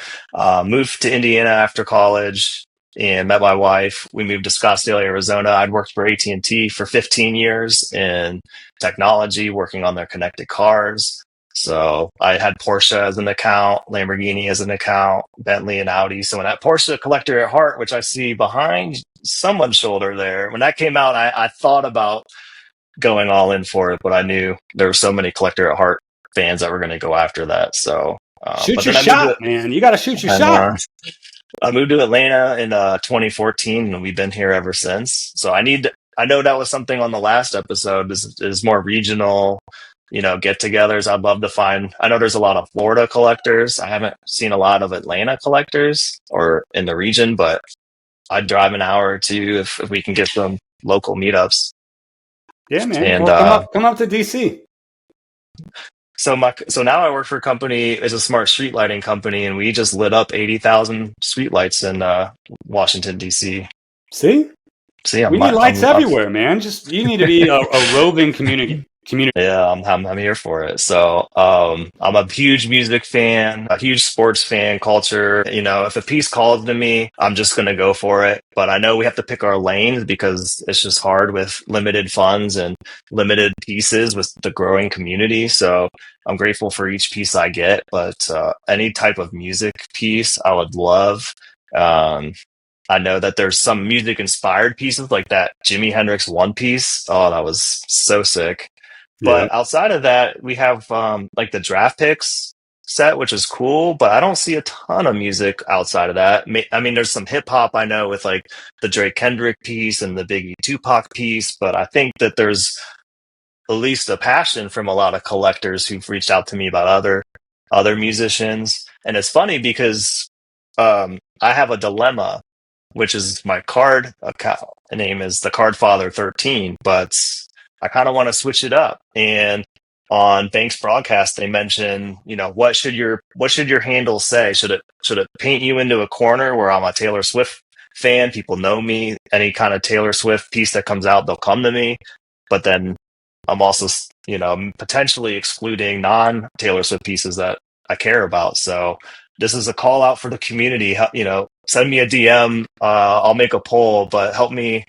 moved to Indiana after college and met my wife. We moved to Scottsdale, Arizona. I'd worked for AT&T for 15 years in technology, working on their connected cars. So I had Porsche as an account, Lamborghini as an account, Bentley and Audi. So when that Porsche collector at heart, which I see behind someone's shoulder there, when that came out, I thought about going all in for it, but I knew there were so many collector at heart fans that were going to go after that. So shoot your shot, man. You got to shoot your shot. I moved to Atlanta in 2014, and we've been here ever since. So I know that was something on the last episode is more regional, get-togethers. I'd love to find. I know there's a lot of Florida collectors. I haven't seen a lot of Atlanta collectors or in the region, but I'd drive an hour or two if we can get some local meetups. Yeah, man. And come up to DC. So now I work for a company. It's a smart street lighting company, and we just lit up 80,000 streetlights in Washington D.C. See, we need lights everywhere, man. Just you need to be a roving community. Yeah, I'm here for it. So I'm a huge music fan, a huge sports fan, culture. If a piece calls to me, I'm just gonna go for it. But I know we have to pick our lanes because it's just hard with limited funds and limited pieces with the growing community. So I'm grateful for each piece I get, but any type of music piece I would love. I know that there's some music inspired pieces like that Jimi Hendrix One Piece. Oh, that was so sick. But outside of that, we have like the draft picks set, which is cool, but I don't see a ton of music outside of that. I mean, there's some hip hop I know with like the Drake Kendrick piece and the Biggie Tupac piece, but I think that there's at least a passion from a lot of collectors who've reached out to me about other musicians. And it's funny because I have a dilemma, which is my card account name is the Card Father 13, but I kind of want to switch it up. And on Banks broadcast, they mention, what should your handle say? Should it paint you into a corner where I'm a Taylor Swift fan? People know me. Any kind of Taylor Swift piece that comes out, they'll come to me. But then I'm also, potentially excluding non-Taylor Swift pieces that I care about. So this is a call out for the community. Send me a DM. I'll make a poll, but help me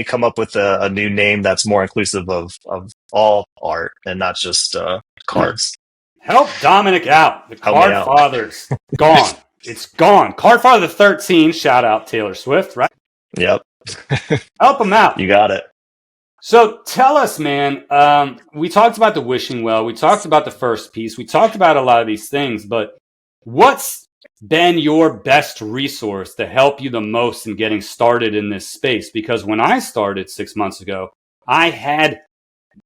come up with a new name that's more inclusive of all art and not just cards. Help Dominic out. The Help me Card out. Father's gone. It's gone. Card Father 13, shout out Taylor Swift, right? Yep. Help him out. You got it. So tell us, man, we talked about the wishing well. We talked about the first piece. We talked about a lot of these things, but what's been your best resource to help you the most in getting started in this space? Because when I started 6 months ago, I had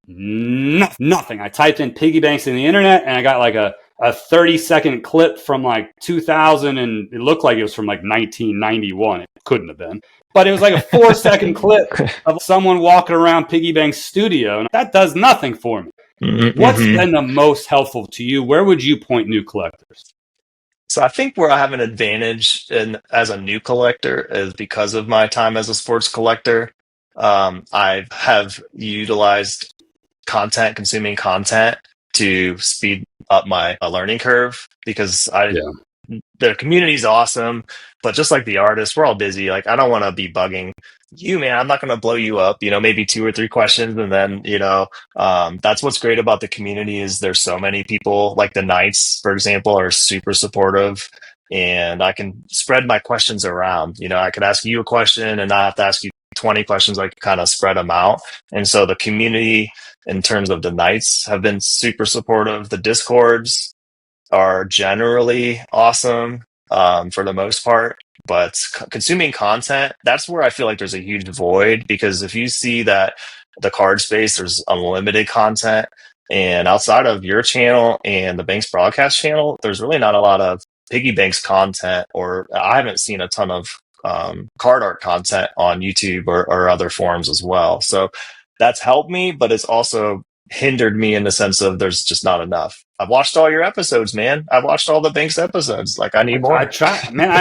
nothing. I typed in piggy banks in the internet and I got like a 30-second clip from like 2000, and it looked like it was from like 1991. It couldn't have been. But it was like a 4-second clip of someone walking around Piggy Bank's studio. And that does nothing for me. Mm-hmm. What's been the most helpful to you? Where would you point new collectors? So I think where I have an advantage as a new collector is because of my time as a sports collector. I have utilized consuming content to speed up my learning curve because the community's awesome, but just like the artists, we're all busy. Like, I don't want to be bugging you, man. I'm not going to blow you up, maybe 2 or 3 questions. And then, that's what's great about the community is there's so many people, like the Knights, for example, are super supportive, and I can spread my questions around. I could ask you a question and not have to ask you 20 questions. I can kind of spread them out. And so the community in terms of the Knights have been super supportive. The Discords are generally awesome for the most part, but consuming content, that's where I feel like there's a huge void, because if you see that the card space, there's unlimited content, and outside of your channel and the Banks broadcast channel, there's really not a lot of piggy banks content, or I haven't seen a ton of card art content on YouTube or other forums as well. So that's helped me, but it's also hindered me in the sense of there's just not enough. I've watched all your episodes, man. I've watched all the Banks episodes. Like, I need more. I try, man.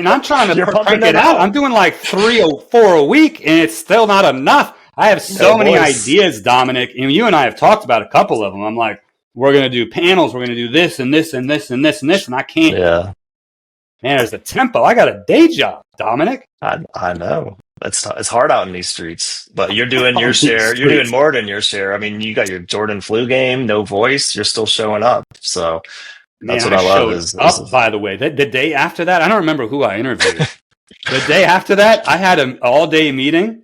I'm trying to You're crank pumping it them out. out. I'm doing like 3 or 4 a week, and it's still not enough. I have so many ideas, Dominic, and you and I have talked about a couple of them. I'm like, we're going to do panels. We're going to do this and this and this and this and this, and I can't. Yeah. Man, there's a tempo. I got a day job, Dominic. I know. It's hard out in these streets, but you're doing your share. You're doing more than your share. I mean, you got your Jordan flu game, no voice. You're still showing up. So that's what I love. Is by the way, the day after that, I don't remember who I interviewed. The day after that, I had an all-day meeting.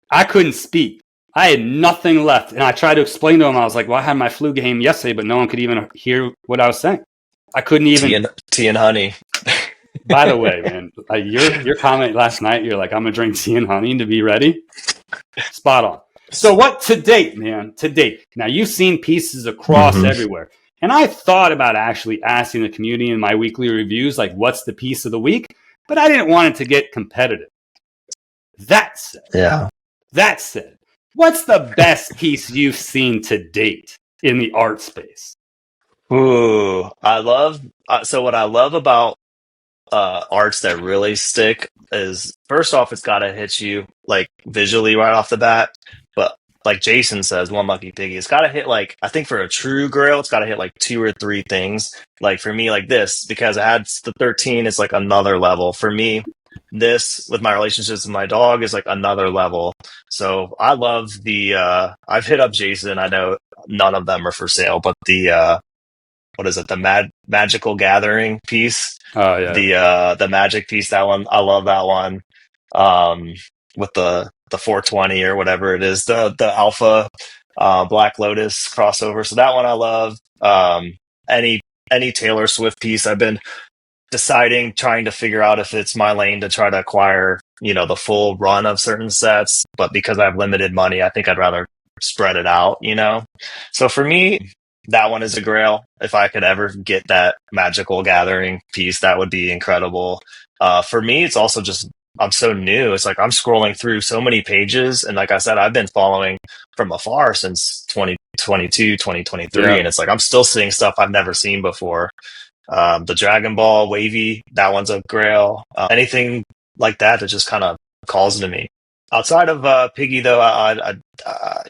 I couldn't speak. I had nothing left, and I tried to explain to him. I was like, "Well, I had my flu game yesterday, but no one could even hear what I was saying. I couldn't even tea and honey." By the way, man, your comment last night, you're like, I'm going to drink tea and honey to be ready. Spot on. So what to date, man, to date. Now, you've seen pieces across everywhere. And I thought about actually asking the community in my weekly reviews, like, what's the piece of the week? But I didn't want it to get competitive. That said, what's the best piece you've seen to date in the art space? Ooh, so what I love about arts that really stick is, first off, it's got to hit you like visually right off the bat. But like Jason says, One Monkey Piggy, it's got to hit, like, I think for a true grail, it's got to hit like 2 or 3 things. Like for me, like this, because I had the 13, it's like another level. For me, this with my relationships with my dog is like another level. So I love I've hit up Jason. I know none of them are for sale, but what is it? The Magical Gathering piece. Oh yeah. The magic piece, that one. I love that one. With the 420 or whatever it is, the Alpha Black Lotus crossover. So that one I love. Any Taylor Swift piece, I've been trying to figure out if it's my lane to try to acquire, the full run of certain sets. But because I have limited money, I think I'd rather spread it out, So for me, that one is a grail. If I could ever get that Magical Gathering piece, that would be incredible. For me, it's also just, I'm so new. It's like I'm scrolling through so many pages. And like I said, I've been following from afar since 2022, 2023, and it's like I'm still seeing stuff I've never seen before. The Dragon Ball Wavy, that one's a grail. Anything like that just kind of calls to me. Outside of Piggy, though, I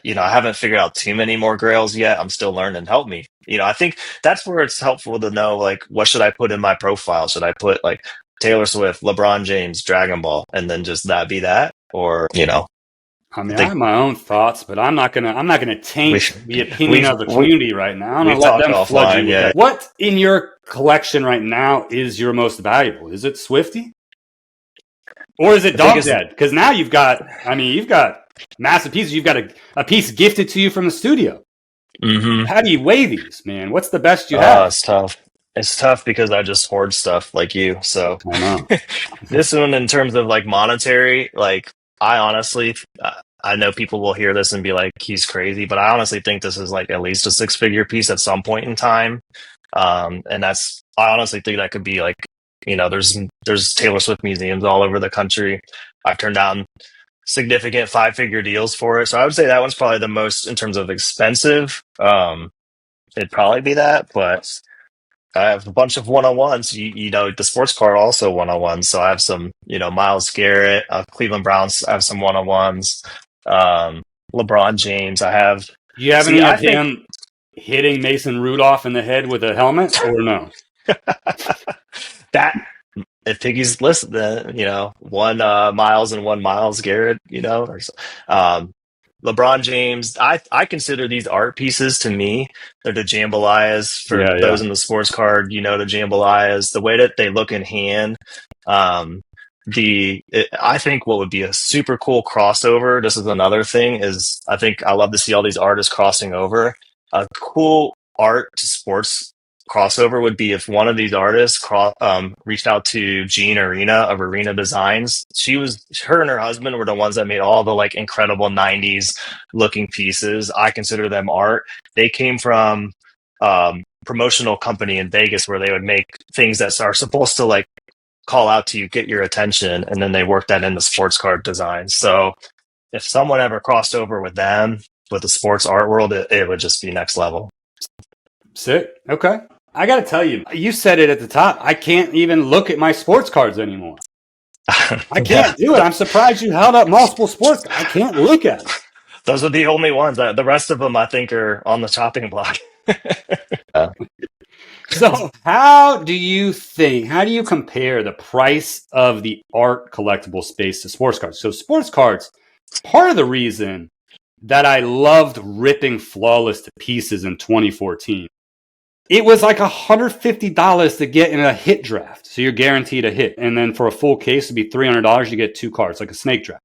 haven't figured out too many more grails yet. I'm still learning. Help me. I think that's where it's helpful to know, like, what should I put in my profile? Should I put like Taylor Swift, LeBron James, Dragon Ball, and then just that be that, or I mean, I have my own thoughts, but I'm not gonna taint the opinion of the community right now. I'm gonna let them flood you with that. What in your collection right now is your most valuable? Is it Swiftie? Or is it Dog Dead? Because now you've got massive pieces. You've got a piece gifted to you from the studio. Mm-hmm. How do you weigh these, man? What's the best you have? It's tough. It's tough because I just hoard stuff like you. So I know. This one, in terms of like monetary, like I honestly, I know people will hear this and be like, he's crazy, but I honestly think this is like at least a 6-figure piece at some point in time. And I honestly think that could be like, there's Taylor Swift museums all over the country. I've turned down significant 5-figure deals for it. So I would say that one's probably the most in terms of expensive. It'd probably be that, but I have a bunch of one-on-ones. The sports card also one-on-ones. So I have some, Myles Garrett, Cleveland Browns. I have some one-on-ones. LeBron James. I have. Do you have any of him hitting Mason Rudolph in the head with a helmet, or no? That, if Piggy's listed, then one Myles and one Myles Garrett. LeBron James. I consider these art pieces. To me, they're the jambalayas for those in the sports card. The jambalayas, the way that they look in hand. I think what would be a super cool crossover, this is another thing, is I think I love to see all these artists crossing over. A cool art to sports crossover would be if one of these artists reached out to Jean Arena of Arena Designs. Her and her husband were the ones that made all the like incredible 90s looking pieces. I consider them art. They came from promotional company in Vegas where they would make things that are supposed to like call out to you, get your attention, and then they work that into sports card design. So if someone ever crossed over with them, with the sports art world, it would just be next level. Sick. Okay. I got to tell you, you said it at the top. I can't even look at my sports cards anymore. I can't do it. I'm surprised you held up multiple sports. I can't look at them. Those are the only ones. The rest of them, I think, are on the chopping block. So how do you compare the price of the art collectible space to sports cards? So sports cards, part of the reason that I loved ripping Flawless to pieces in 2014, it was like $150 to get in a hit draft. So you're guaranteed a hit. And then for a full case, it'd be $300. You get 2 cards, like a snake draft.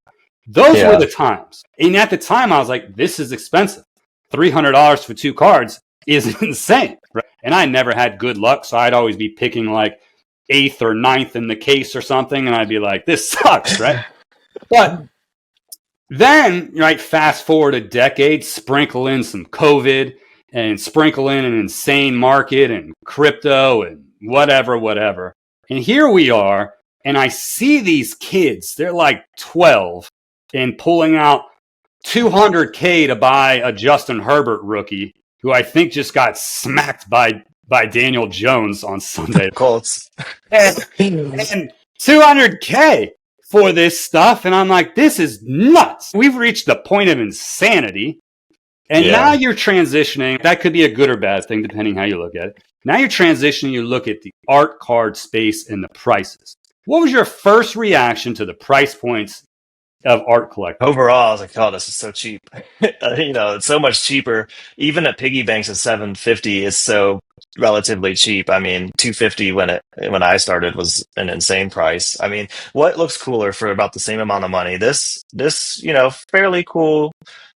Those were the times. And at the time, I was like, this is expensive. $300 for 2 cards is insane. Right? And I never had good luck. So I'd always be picking like 8th or 9th in the case or something. And I'd be like, this sucks, right? But then, right, fast forward a decade, sprinkle in some COVID and sprinkle in an insane market and crypto and whatever. And here we are, and I see these kids, they're like 12, and pulling out $200K to buy a Justin Herbert rookie, who I think just got smacked by Daniel Jones on Sunday. Colts. And $200K for this stuff. And I'm like, this is nuts. We've reached the point of insanity. And now you're transitioning. That could be a good or bad thing, depending how you look at it. Now you're transitioning. You look at the art card space and the prices. What was your first reaction to the price points of art collecting? Overall, I was like, oh, this is so cheap. It's so much cheaper. Even at piggy banks at $750, it's so relatively cheap. I mean, $250 when I started was an insane price. I mean, what looks cooler for about the same amount of money? This fairly cool.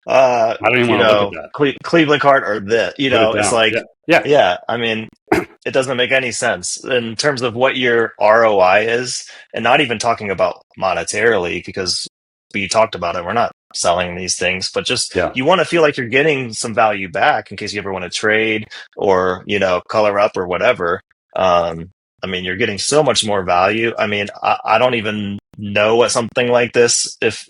I don't even want to look at that. Cleveland card or this, it's like, yeah. I mean, it doesn't make any sense in terms of what your ROI is, and not even talking about monetarily, because we talked about it. We're not selling these things, but just you want to feel like you're getting some value back in case you ever want to trade or, color up or whatever. I mean, you're getting so much more value. I mean, I don't even know what something like this, if,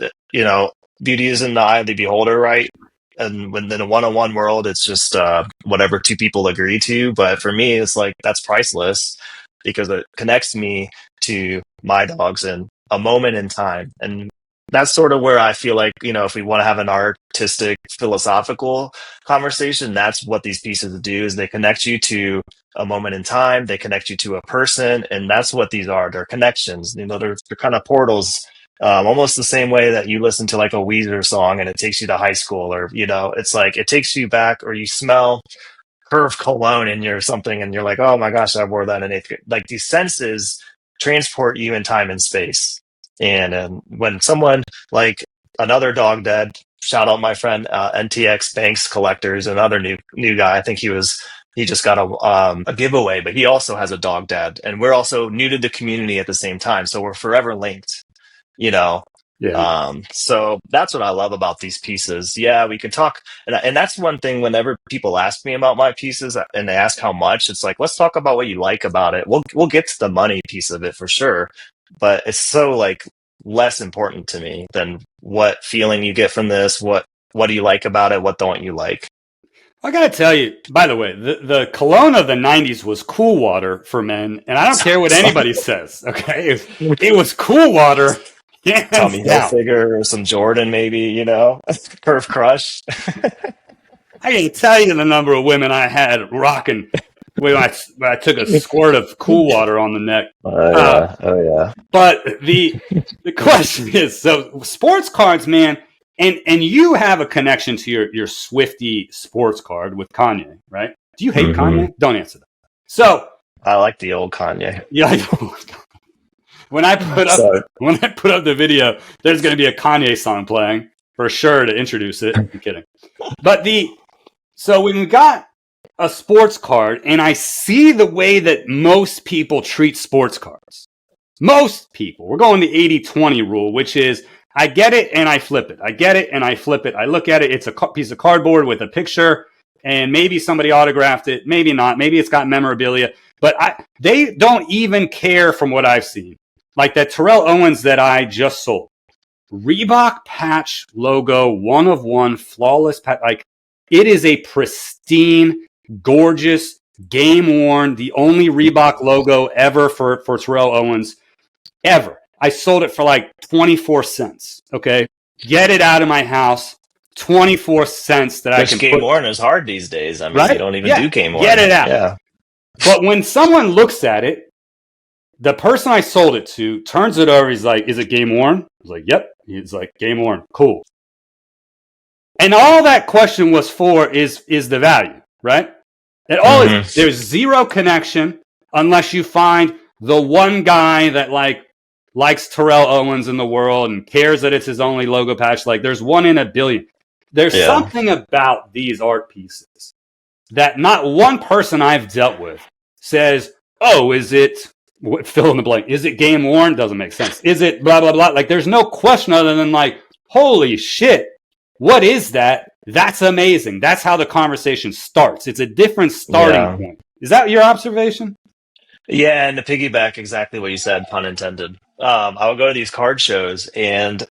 beauty is in the eye of the beholder, right? and when in a one-on-one world, it's just whatever two people agree to. But for me, it's like that's priceless because it connects me to my dogs in a moment in time. And that's sort of where I feel like, if we want to have an artistic, philosophical conversation, that's what these pieces do is they connect you to a moment in time, they connect you to a person, and that's what these are. They're connections. They're kind of portals. Almost the same way that you listen to like a Weezer song and it takes you to high school, or it's like it takes you back, or you smell Curve cologne in your something, and you're like, oh my gosh, I wore that in eighth grade. Like these senses transport you in time and space. And when someone like another dog dad, shout out my friend NTX Banks Collectors, another new guy. I think he just got a giveaway, but he also has a dog dad, and we're also new to the community at the same time, so we're forever linked. You know, so that's what I love about these pieces. Yeah, we can talk, and that's one thing. Whenever people ask me about my pieces and they ask how much, it's like, let's talk about what you like about it. We'll get to the money piece of it for sure, but it's so like less important to me than what feeling you get from this. What do you like about it? What don't you like? I gotta tell you, by the way, the cologne of the '90s was Cool Water for men, and I don't care what anybody says. Okay, it was Cool Water. Tommy Hilfiger or some Jordan, maybe, Curve Crush. I can't tell you the number of women I had rocking when I took a squirt of Cool Water on the neck. Oh yeah. But the question is, so sports cards, man, and you have a connection to your Swiftie sports card with Kanye, right? Do you hate Kanye? Don't answer that. So I like the old Kanye. Yeah. When I put up the video, there's going to be a Kanye song playing for sure to introduce it. I'm kidding. But so when we got a sports card, and I see the way that most people treat sports cards. Most people. We're going the 80-20 rule, which is I get it and I flip it. I get it and I flip it. I look at it. It's a piece of cardboard with a picture, and maybe somebody autographed it. Maybe not. Maybe it's got memorabilia. But they don't even care from what I've seen. Like that Terrell Owens that I just sold. Reebok patch logo, 1 of 1, flawless patch. Like, it is a pristine, gorgeous, game worn, the only Reebok logo ever for Terrell Owens ever. I sold it for like 24 cents. Okay. Get it out of my house. 24 cents that I can game worn is hard these days. I mean, right? You don't even do game worn. Get it out. Yeah. But when someone looks at it, the person I sold it to turns it over. He's like, is it game worn? I was like, yep. He's like, game worn. Cool. And all that question was for is the value, right? And all is, there's zero connection unless you find the one guy that likes Terrell Owens in the world and cares that it's his only logo patch. Like, there's 1 in a billion. There's something about these art pieces that not one person I've dealt with says, oh, is it fill in the blank? Is it game worn? Doesn't make sense. Is it blah, blah, blah? Like, there's no question other than like, holy shit, what is that? That's amazing. That's how the conversation starts. It's a different starting point. Is that your observation? Yeah, and to piggyback exactly what you said, pun intended. I would go to these card shows and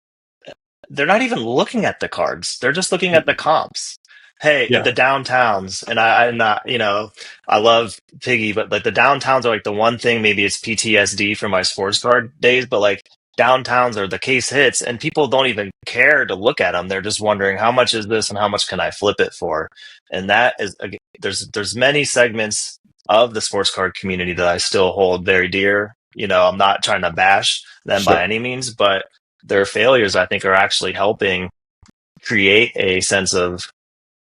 they're not even looking at the cards. They're just looking at the comps. Hey, the downtowns, and I'm not, I love Piggy, but like the downtowns are like the one thing, maybe it's PTSD from my sports card days, but like downtowns are the case hits, and people don't even care to look at them. They're just wondering how much is this and how much can I flip it for? And that is, there's many segments of the sports card community that I still hold very dear. I'm not trying to bash them by any means, but their failures, I think, are actually helping create a sense of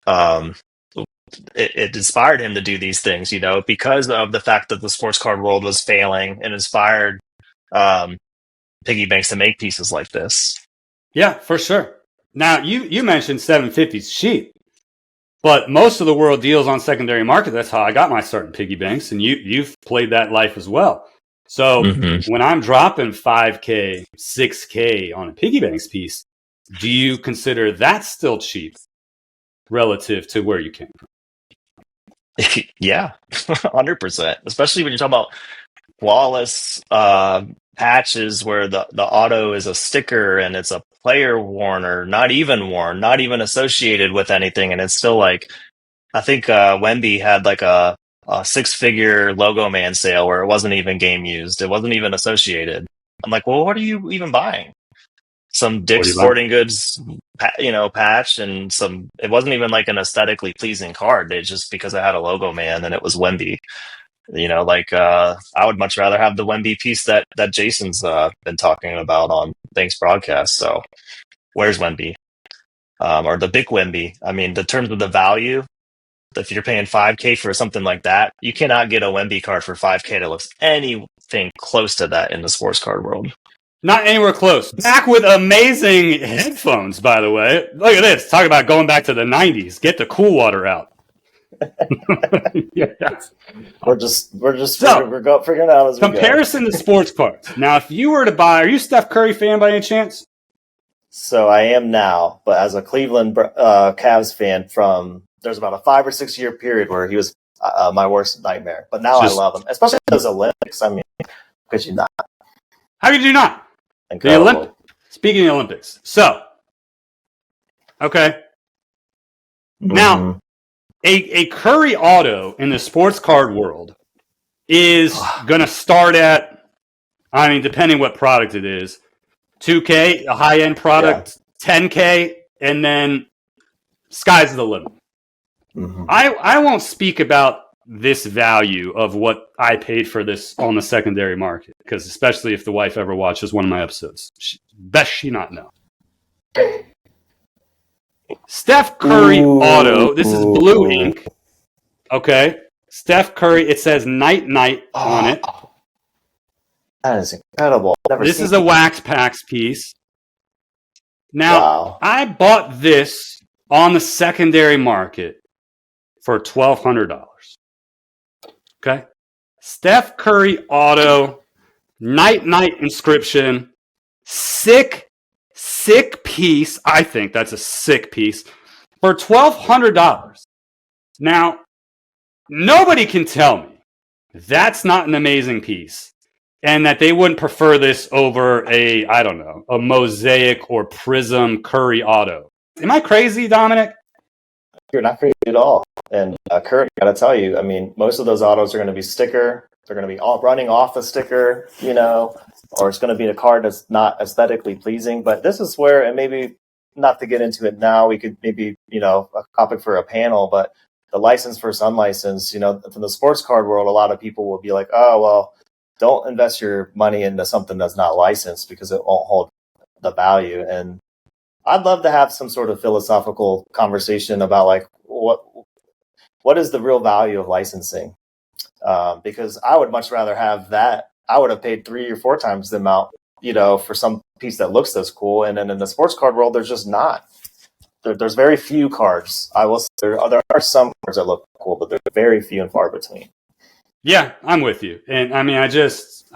it inspired him to do these things, because of the fact that the sports card world was failing and inspired piggy banks to make pieces like this. Yeah, for sure. Now, you mentioned 750's cheap, but most of the world deals on secondary market. That's how I got my start in piggy banks, and you've played that life as well. So when I'm dropping 5K, 6K on a piggy banks piece, do you consider that still cheap relative to where you came from? Yeah, 100%. Especially when you're talking about flawless patches where the auto is a sticker and it's a player worn or not even worn, not even associated with anything. And it's still like, I think Wemby had like a six-figure logo man sale where it wasn't even game used. It wasn't even associated. I'm like, well, what are you even buying? Some What Dick's do you buy? Sporting Goods, patch, and some. It wasn't even like an aesthetically pleasing card. It just because it had a logo man and it was Wemby. I would much rather have the Wemby piece that Jason's been talking about on Thanks broadcast. So where's Wemby? Or the big Wemby? I mean, in terms of the value, if you're paying $5K for something like that, you cannot get a Wemby card for $5K that looks anything close to that in the sports card world. Not anywhere close. Back with amazing headphones, by the way. Look at this. Talk about going back to the 90s. Get the cool water out. Yes. We're figuring out as we go. Comparison to sports cards. Now, if you were to buy, are you a Steph Curry fan by any chance? So I am now, but as a Cleveland Cavs fan, there's about a 5 or 6 year period where he was my worst nightmare. But now I love him, especially those Olympics. I mean, could you not? How could you not? Incredible. The Olympics. Speaking of the Olympics. So, okay. Now, a Curry auto in the sports card world is going to start at, I mean, depending what product it is, $2K, a high-end product, $10K, and then sky's the limit. Mm-hmm. I won't speak about this value of what I paid for this on the secondary market, because especially if the wife ever watches one of my episodes, best she not know. Steph Curry auto. This is blue ink. Okay. Steph Curry. It says Night Night on it. That is incredible. This is a wax packs piece. Now, I bought this on the secondary market for $1,200. Okay. Steph Curry auto, Night Night inscription, sick piece. I think that's a sick piece for $1,200. Now, nobody can tell me that's not an amazing piece and that they wouldn't prefer this over a Mosaic or Prism Curry auto. Am I crazy, Dominic? You're not crazy at all. And Curry, I gotta tell you, I mean, most of those autos are going to be sticker. They're going to be all running off the sticker, or it's going to be a card that's not aesthetically pleasing. But this is where, and maybe not to get into it now, we could maybe, a topic for a panel, but the license versus unlicensed, from the sports card world, a lot of people will be like, oh, well, don't invest your money into something that's not licensed because it won't hold the value. And I'd love to have some sort of philosophical conversation about like what is the real value of licensing? Because I would much rather have that. I would have paid 3 or 4 times the amount, for some piece that looks this cool. And then in the sports card world, there's just not. There's very few cards. I will say there are some cards that look cool, but they're very few and far between. Yeah, I'm with you. And I mean, I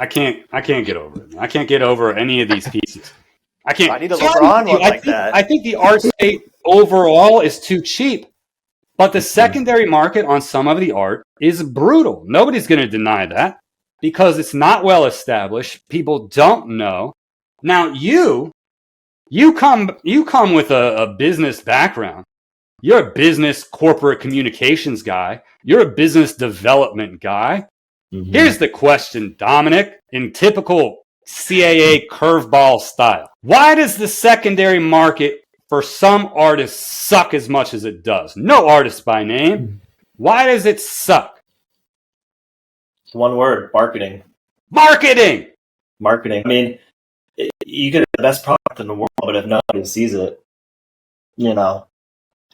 can't get over it. I can't get over any of these pieces. I can't. I need a LeBron one like that. I think the art state overall is too cheap. But the secondary market on some of the art is brutal. Nobody's going to deny that because it's not well established. People don't know. Now you come with a business background. You're a business corporate communications guy. You're a business development guy. Mm-hmm. Here's the question, Dominic, in typical CAA curveball style. Why does the secondary market for some artists suck as much as it does? No artist by name. Why does it suck? One word: marketing. Marketing. I mean, you get the best product in the world, but if nobody sees it,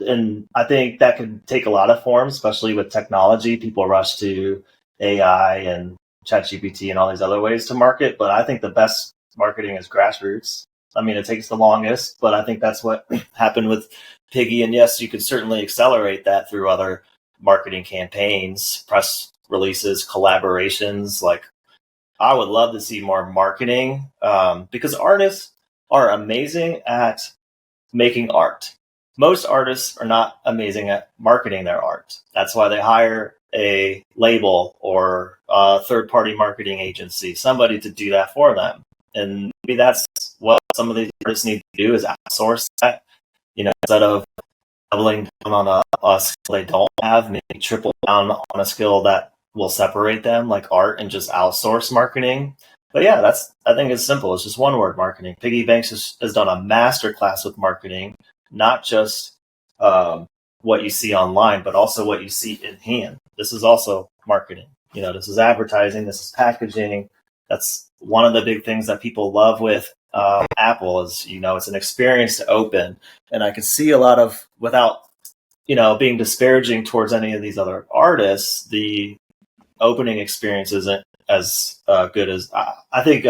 and I think that could take a lot of forms, especially with technology. People rush to AI and ChatGPT and all these other ways to market, but I think the best marketing is grassroots. I mean, it takes the longest, but I think that's what happened with Piggy. And yes, you could certainly accelerate that through other marketing campaigns, press releases, collaborations. Like, I would love to see more marketing because artists are amazing at making art. Most artists are not amazing at marketing their art. That's why they hire a label or a third-party marketing agency, somebody to do that for them. And maybe that's what some of these artists need to do is outsource that. Instead of doubling down on a skill they don't have, maybe triple down on a skill that will separate them, like art, and just outsource marketing. But yeah, I think it's simple. It's just one word: marketing. Piggy Banks has done a master class with marketing, not just what you see online, but also what you see in hand. This is also marketing. This is advertising. This is packaging. That's one of the big things that people love with Apple is, it's an experience to open. And I can see a lot of, without, being disparaging towards any of these other artists, the opening experience isn't as good as, I think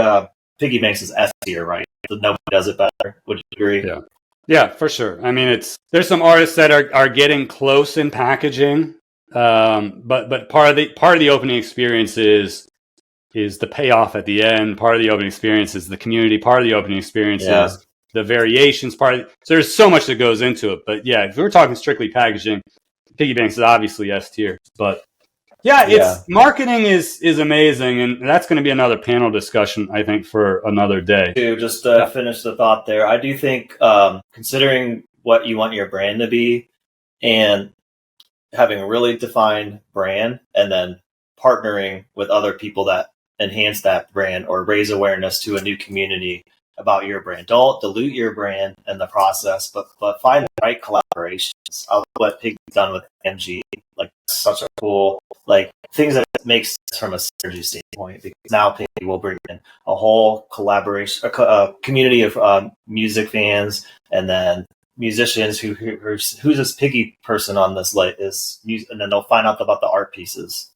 Piggy Banks is S tier, right? So nobody does it better. Would you agree? Yeah, for sure. I mean, there's some artists that are getting close in packaging, but part of the opening experience is the payoff at the end. Part of the opening experience is the community. Part of the opening experience is the variations. So there's so much that goes into it. But yeah, if we're talking strictly packaging, Piggy Banks is obviously S tier. But marketing is amazing, and that's going to be another panel discussion, I think, for another day. Just to finish the thought there, I do think considering what you want your brand to be and having a really defined brand and then partnering with other people that enhance that brand or raise awareness to a new community about your brand. Don't dilute your brand in the process, but find the right collaborations. I love what Piggy's done with MG. Like, such a cool, things that makes sense from a synergy standpoint, because now Piggy will bring in a whole collaboration, a community of music fans, and then musicians who's this Piggy person on this is, and then they'll find out about the art pieces.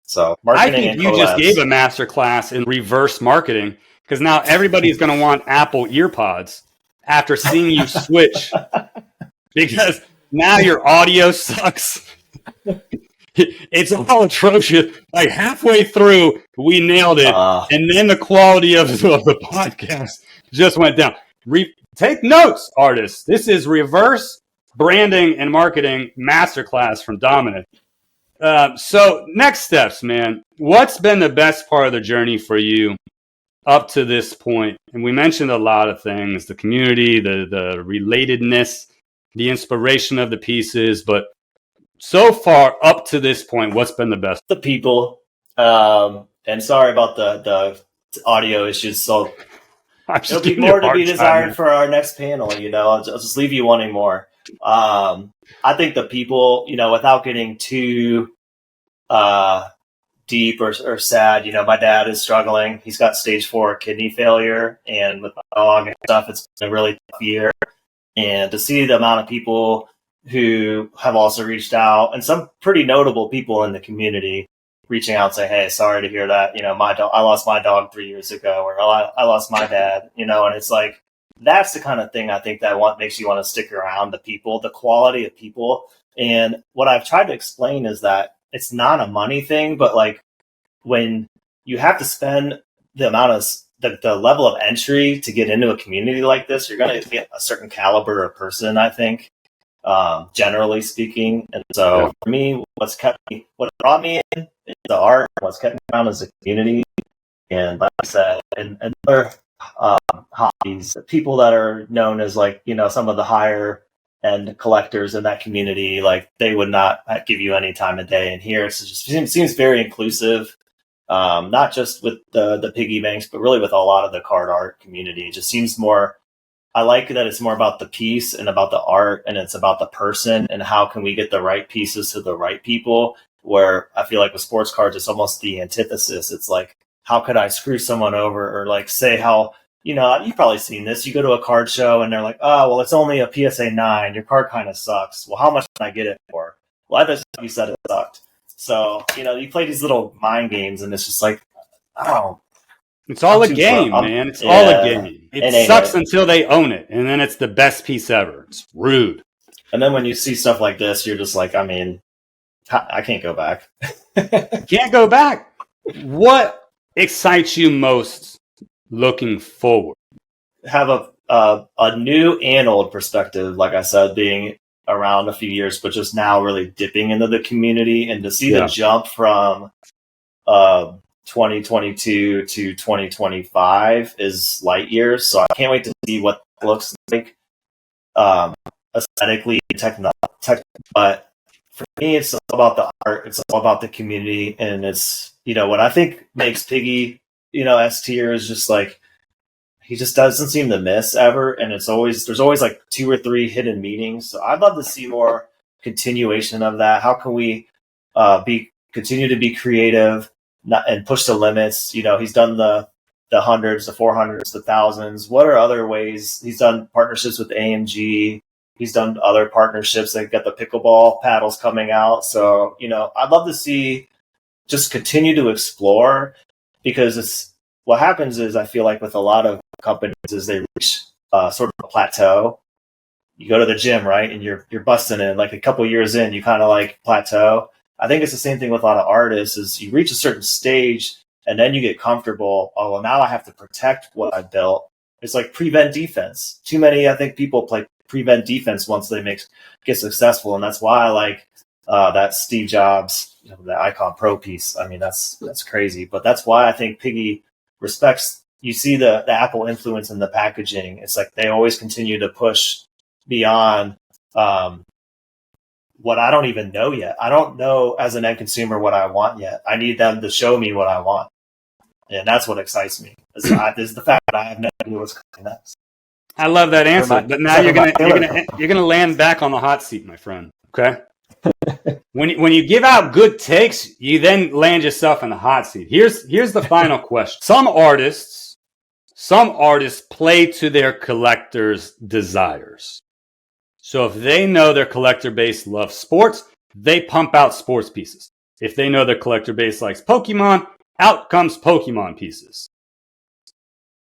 So I think you just gave a master class in reverse marketing, because now everybody's going to want Apple EarPods after seeing you switch, because now your audio sucks. It's all atrocious. Like, halfway through, we nailed it, and then the quality of the podcast just went down. Take notes, artists. This is reverse branding and marketing masterclass from Dominic. So next steps, man. What's been the best part of the journey for you up to this point? And we mentioned a lot of things: the community, the relatedness, the inspiration of the pieces. But so far up to this point, what's been the best? The people. And sorry about the audio issues. So there'll be more to be desired for our next panel. I'll just leave you wanting more. I think the people, without getting too deep or sad, my dad is struggling. He's got stage 4 kidney failure, and with my dog and stuff, it's been a really tough year. And to see the amount of people who have also reached out, and some pretty notable people in the community reaching out and say, hey, sorry to hear that. I lost my dog 3 years ago, or I lost my dad, and it's like, that's the kind of thing I think that makes you want to stick around. The people, the quality of people. And what I've tried to explain is that it's not a money thing, but when you have to spend the amount of the level of entry to get into a community like this, you're going to get a certain caliber of person, I think, generally speaking. And so for me, what brought me in is the art. What's kept me around is the community. And like I said, and other hobbies, people that are known as some of the higher end collectors in that community, they would not give you any time of day. And here it just seems very inclusive, not just with the Piggy Banks, but really with a lot of the card art community. It just seems more, I like that it's more about the piece and about the art, and it's about the person and how can we get the right pieces to the right people, where I feel like with sports cards, it's almost the antithesis. It's like, how could I screw someone over, or say how, you've probably seen this. You go to a card show and they're like, oh, well, it's only a PSA 9. Your card kind of sucks. Well, how much can I get it for? Well, I thought you said it sucked. So, you play these little mind games, and it's just like, oh. It's all a game, man. It's all a game. It sucks until they own it, and then it's the best piece ever. It's rude. And then when you see stuff like this, you're just like, I can't go back. Can't go back. What excites you most looking forward? Have a new and old perspective, like I said, being around a few years, but just now really dipping into the community, and to see the jump from 2022 to 2025 is light years. So I can't wait to see what it looks like aesthetically, but for me, it's all about the art. It's all about the community. And it's, what I think makes Piggy, S tier is just like, he just doesn't seem to miss ever. And there's always like 2 or 3 hidden meetings. So I'd love to see more continuation of that. How can we continue to be creative and push the limits? He's done the hundreds, the 400s, the thousands. What are other ways? He's done partnerships with AMG. He's done other partnerships. They've got the pickleball paddles coming out. So, I'd love to see just continue to explore, because what happens is, I feel like with a lot of companies is they reach sort of a plateau. You go to the gym, right? And you're busting in, like a couple years in, you kind of like plateau. I think it's the same thing with a lot of artists is you reach a certain stage and then you get comfortable. Oh, well, now I have to protect what I built. It's like prevent defense. Too many, I think, people play prevent defense once they get successful. And that's why I like that Steve Jobs, the Icon Pro piece. I mean, that's crazy. But that's why I think Piggy respects, you see the Apple influence in the packaging. It's like they always continue to push beyond what I don't even know yet. I don't know as an end consumer what I want yet. I need them to show me what I want. And that's what excites me. Is the fact that I have no idea what's coming next. I love that answer, but now you're gonna land back on the hot seat, my friend. Okay. When you give out good takes, you then land yourself in the hot seat. Here's the final question. Some artists play to their collectors' desires. So if they know their collector base loves sports, they pump out sports pieces. If they know their collector base likes Pokemon, out comes Pokemon pieces.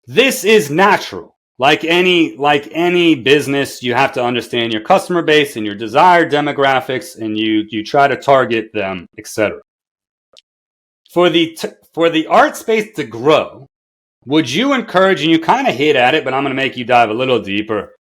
This is natural. Like any business, you have to understand your customer base and your desired demographics, and you try to target them, etc. For the art space to grow, would you encourage, and you kind of hit at it, but I'm going to make you dive a little deeper.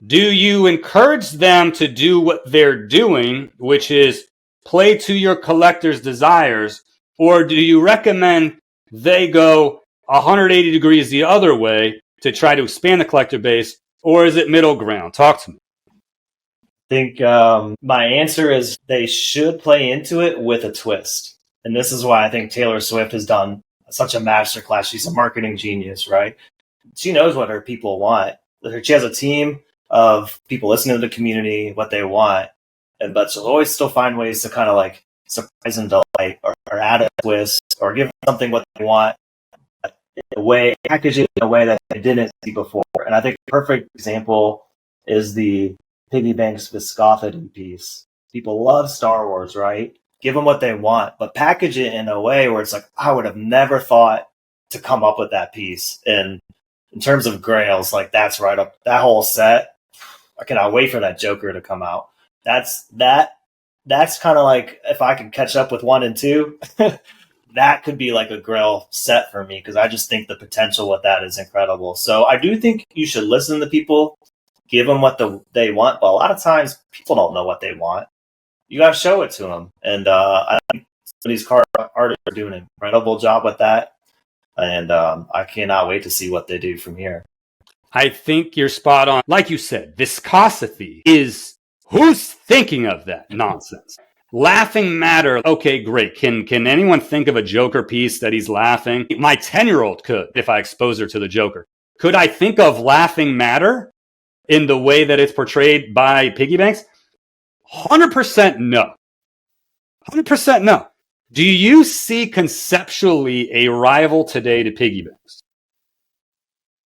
Do you encourage them to do what they're doing, which is play to your collector's desires, or do you recommend they go 180 degrees the other way to try to expand the collector base, or is it middle ground? Talk to me. I think my answer is they should play into it with a twist. And this is why I think Taylor Swift has done such a masterclass. She's a marketing genius, right? She knows what her people want. She has a team of people listening to the community, what they want, but she'll always still find ways to kind of like surprise and delight, or add a twist, or give them something what they want, package it in a way that they didn't see before. And I think a perfect example is the Piggy Banks viscosity piece. People love Star Wars, right? Give them what they want, but package it in a way where it's like, I would have never thought to come up with that piece. And in terms of grails, like that's right up that whole set. I cannot wait for that Joker to come out. That's kind of like, if I could catch up with 1 and 2, that could be like a grail set for me, because I just think the potential with that is incredible. So I do think you should listen to people, give them what they want, but a lot of times people don't know what they want. You got to show it to them. And I think these card artists are doing an incredible job with that. And I cannot wait to see what they do from here. I think you're spot on. Like you said, viscosity is, who's thinking of that nonsense? Laughing matter. Okay, great. Can anyone think of a Joker piece that he's laughing? My 10-year-old could, if I expose her to the Joker. Could I think of laughing matter in the way that it's portrayed by Piggy Banks? 100% no. 100% no. Do you see conceptually a rival today to Piggy Banks?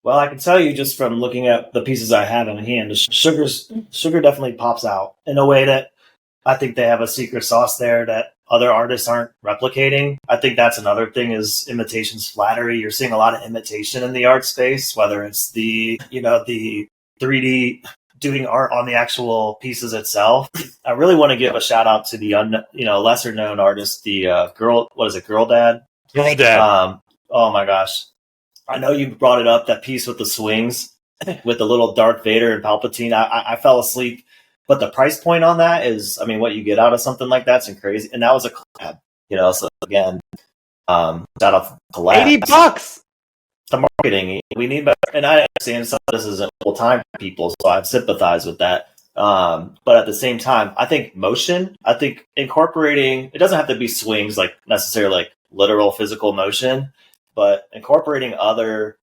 Well, I can tell you just from looking at the pieces I had on hand, sugar definitely pops out in a way that I think they have a secret sauce there that other artists aren't replicating. I think that's another thing, is imitation's flattery. You're seeing a lot of imitation in the art space, whether it's the 3D doing art on the actual pieces itself. I really want to give a shout out to the lesser known artist, the Girl Dad? Girl Dad. Oh my gosh. I know you brought it up, that piece with the swings, with the little Darth Vader and Palpatine. I fell asleep, but the price point on that is, I mean, what you get out of something like that's crazy. And that was a collab, so again, Shout out to Collab. $80. The marketing, we need better. And I understand some of this isn't full time for people, so I sympathize with that. But at the same time, I think incorporating, it doesn't have to be swings, like necessarily like literal physical motion, but incorporating other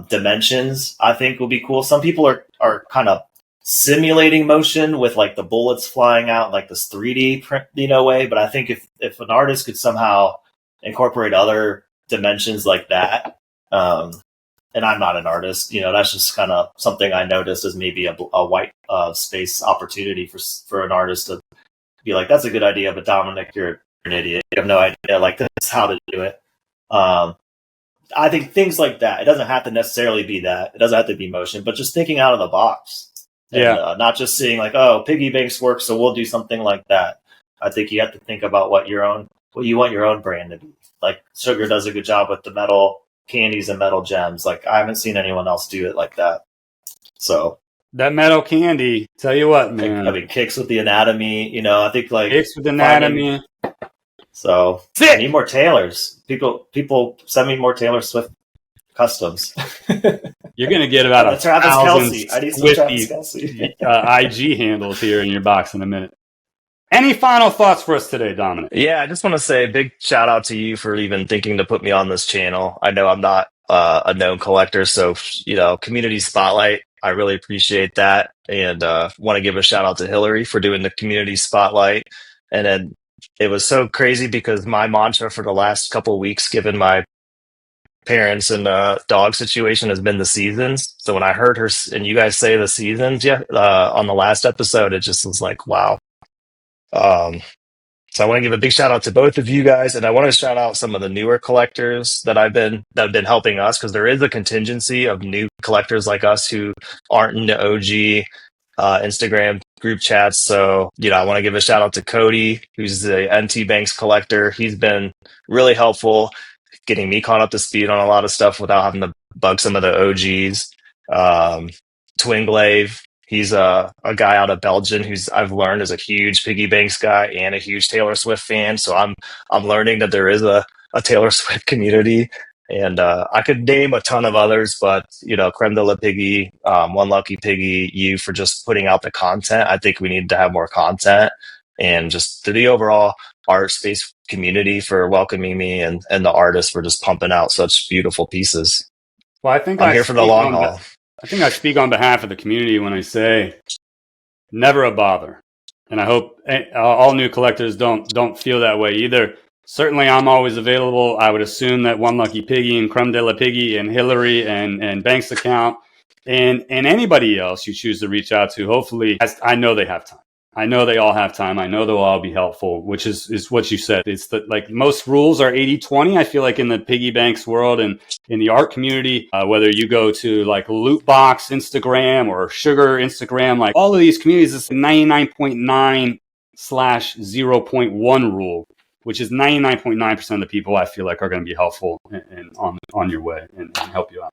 dimensions, I think will be cool. Some people are kind of simulating motion with like the bullets flying out, like this 3D print, way. But I think if an artist could somehow incorporate other dimensions like that, and I'm not an artist, that's just kind of something I noticed as maybe a white space opportunity for an artist to be like, that's a good idea, but Dominic, you're an idiot. You have no idea, like, this is how to do it. I think things like that, it doesn't have to necessarily be that. It doesn't have to be motion, but just thinking out of the box. And, not just seeing like, oh, piggy banks work, so we'll do something like that. I think you have to think about what you want your own brand to be. Like Sugar does a good job with the metal candies and metal gems. Like I haven't seen anyone else do it like that. So that metal candy, tell you what, man. I mean, kicks with the anatomy. I think like kicks with anatomy. So I need more tailors. People send me more Taylor Swift customs. You're gonna get about 1,000 Swiftie IG handles here in your box in a minute. Any final thoughts for us today, Dominic? Yeah, I just want to say a big shout out to you for even thinking to put me on this channel. I know I'm not a known collector, so community spotlight, I really appreciate that, and want to give a shout out to Hillary for doing the community spotlight. And then it was so crazy because my mantra for the last couple of weeks, given my parents and dog situation, has been the seasons. So when I heard her and you guys say the seasons, on the last episode, it just was like, wow. So I want to give a big shout out to both of you guys, and I want to shout out some of the newer collectors that have been helping us, because there is a contingency of new collectors like us who aren't in the OG Instagram group chats. So I want to give a shout out to Cody, who's the NT Banks collector. He's been really helpful getting me caught up to speed on a lot of stuff without having to bug some of the OGs. Twinglaive, he's a guy out of Belgium who's I've learned is a huge Piggy Banks guy and a huge Taylor Swift fan. So I'm learning that there is a Taylor Swift community, and I could name a ton of others, but Creme de la Piggy, One Lucky Piggy, you for just putting out the content. I think we need to have more content, and just to the overall art space community for welcoming me, and the artists for just pumping out such beautiful pieces. Well, I think I'm here for the long haul. I think I speak on behalf of the community when I say never a bother. And I hope all new collectors don't feel that way either. Certainly, I'm always available. I would assume that One Lucky Piggy and Creme de la Piggy and Hillary and Banks account and anybody else you choose to reach out to, hopefully, I know they have time. I know they all have time. I know they'll all be helpful, which is what you said. It's like most rules are 80-20. I feel like in the piggy banks world and in the art community, whether you go to like Lootbox Instagram or Sugar Instagram, like all of these communities, it's 99.9/0.1 rule, which is 99.9% of the people I feel like are going to be helpful and on your way and help you out.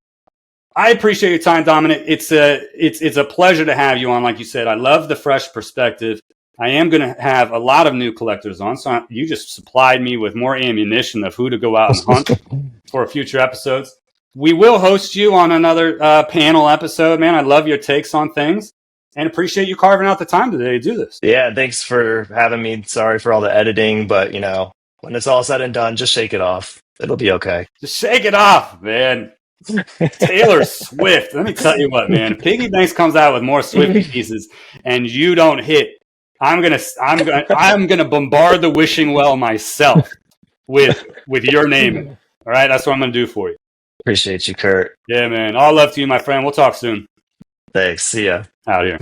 I appreciate your time, Dominic. It's a pleasure to have you on. Like you said, I love the fresh perspective. I am going to have a lot of new collectors on, so you just supplied me with more ammunition of who to go out and hunt for future episodes. We will host you on another panel episode, man. I love your takes on things and appreciate you carving out the time today to do this. Yeah, thanks for having me. Sorry for all the editing, but when it's all said and done, just shake it off. It'll be okay. Just shake it off, man. Taylor Swift. Let me tell you what, man. If Piggy Banks comes out with more Swiftie pieces and you don't hit, I'm gonna bombard the wishing well myself with your name. All right, that's what I'm gonna do for you. Appreciate you, Kurt. Yeah, man. All love to you, my friend. We'll talk soon. Thanks. See ya. Out here.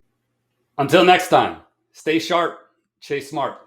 Until next time, stay sharp, chase smart.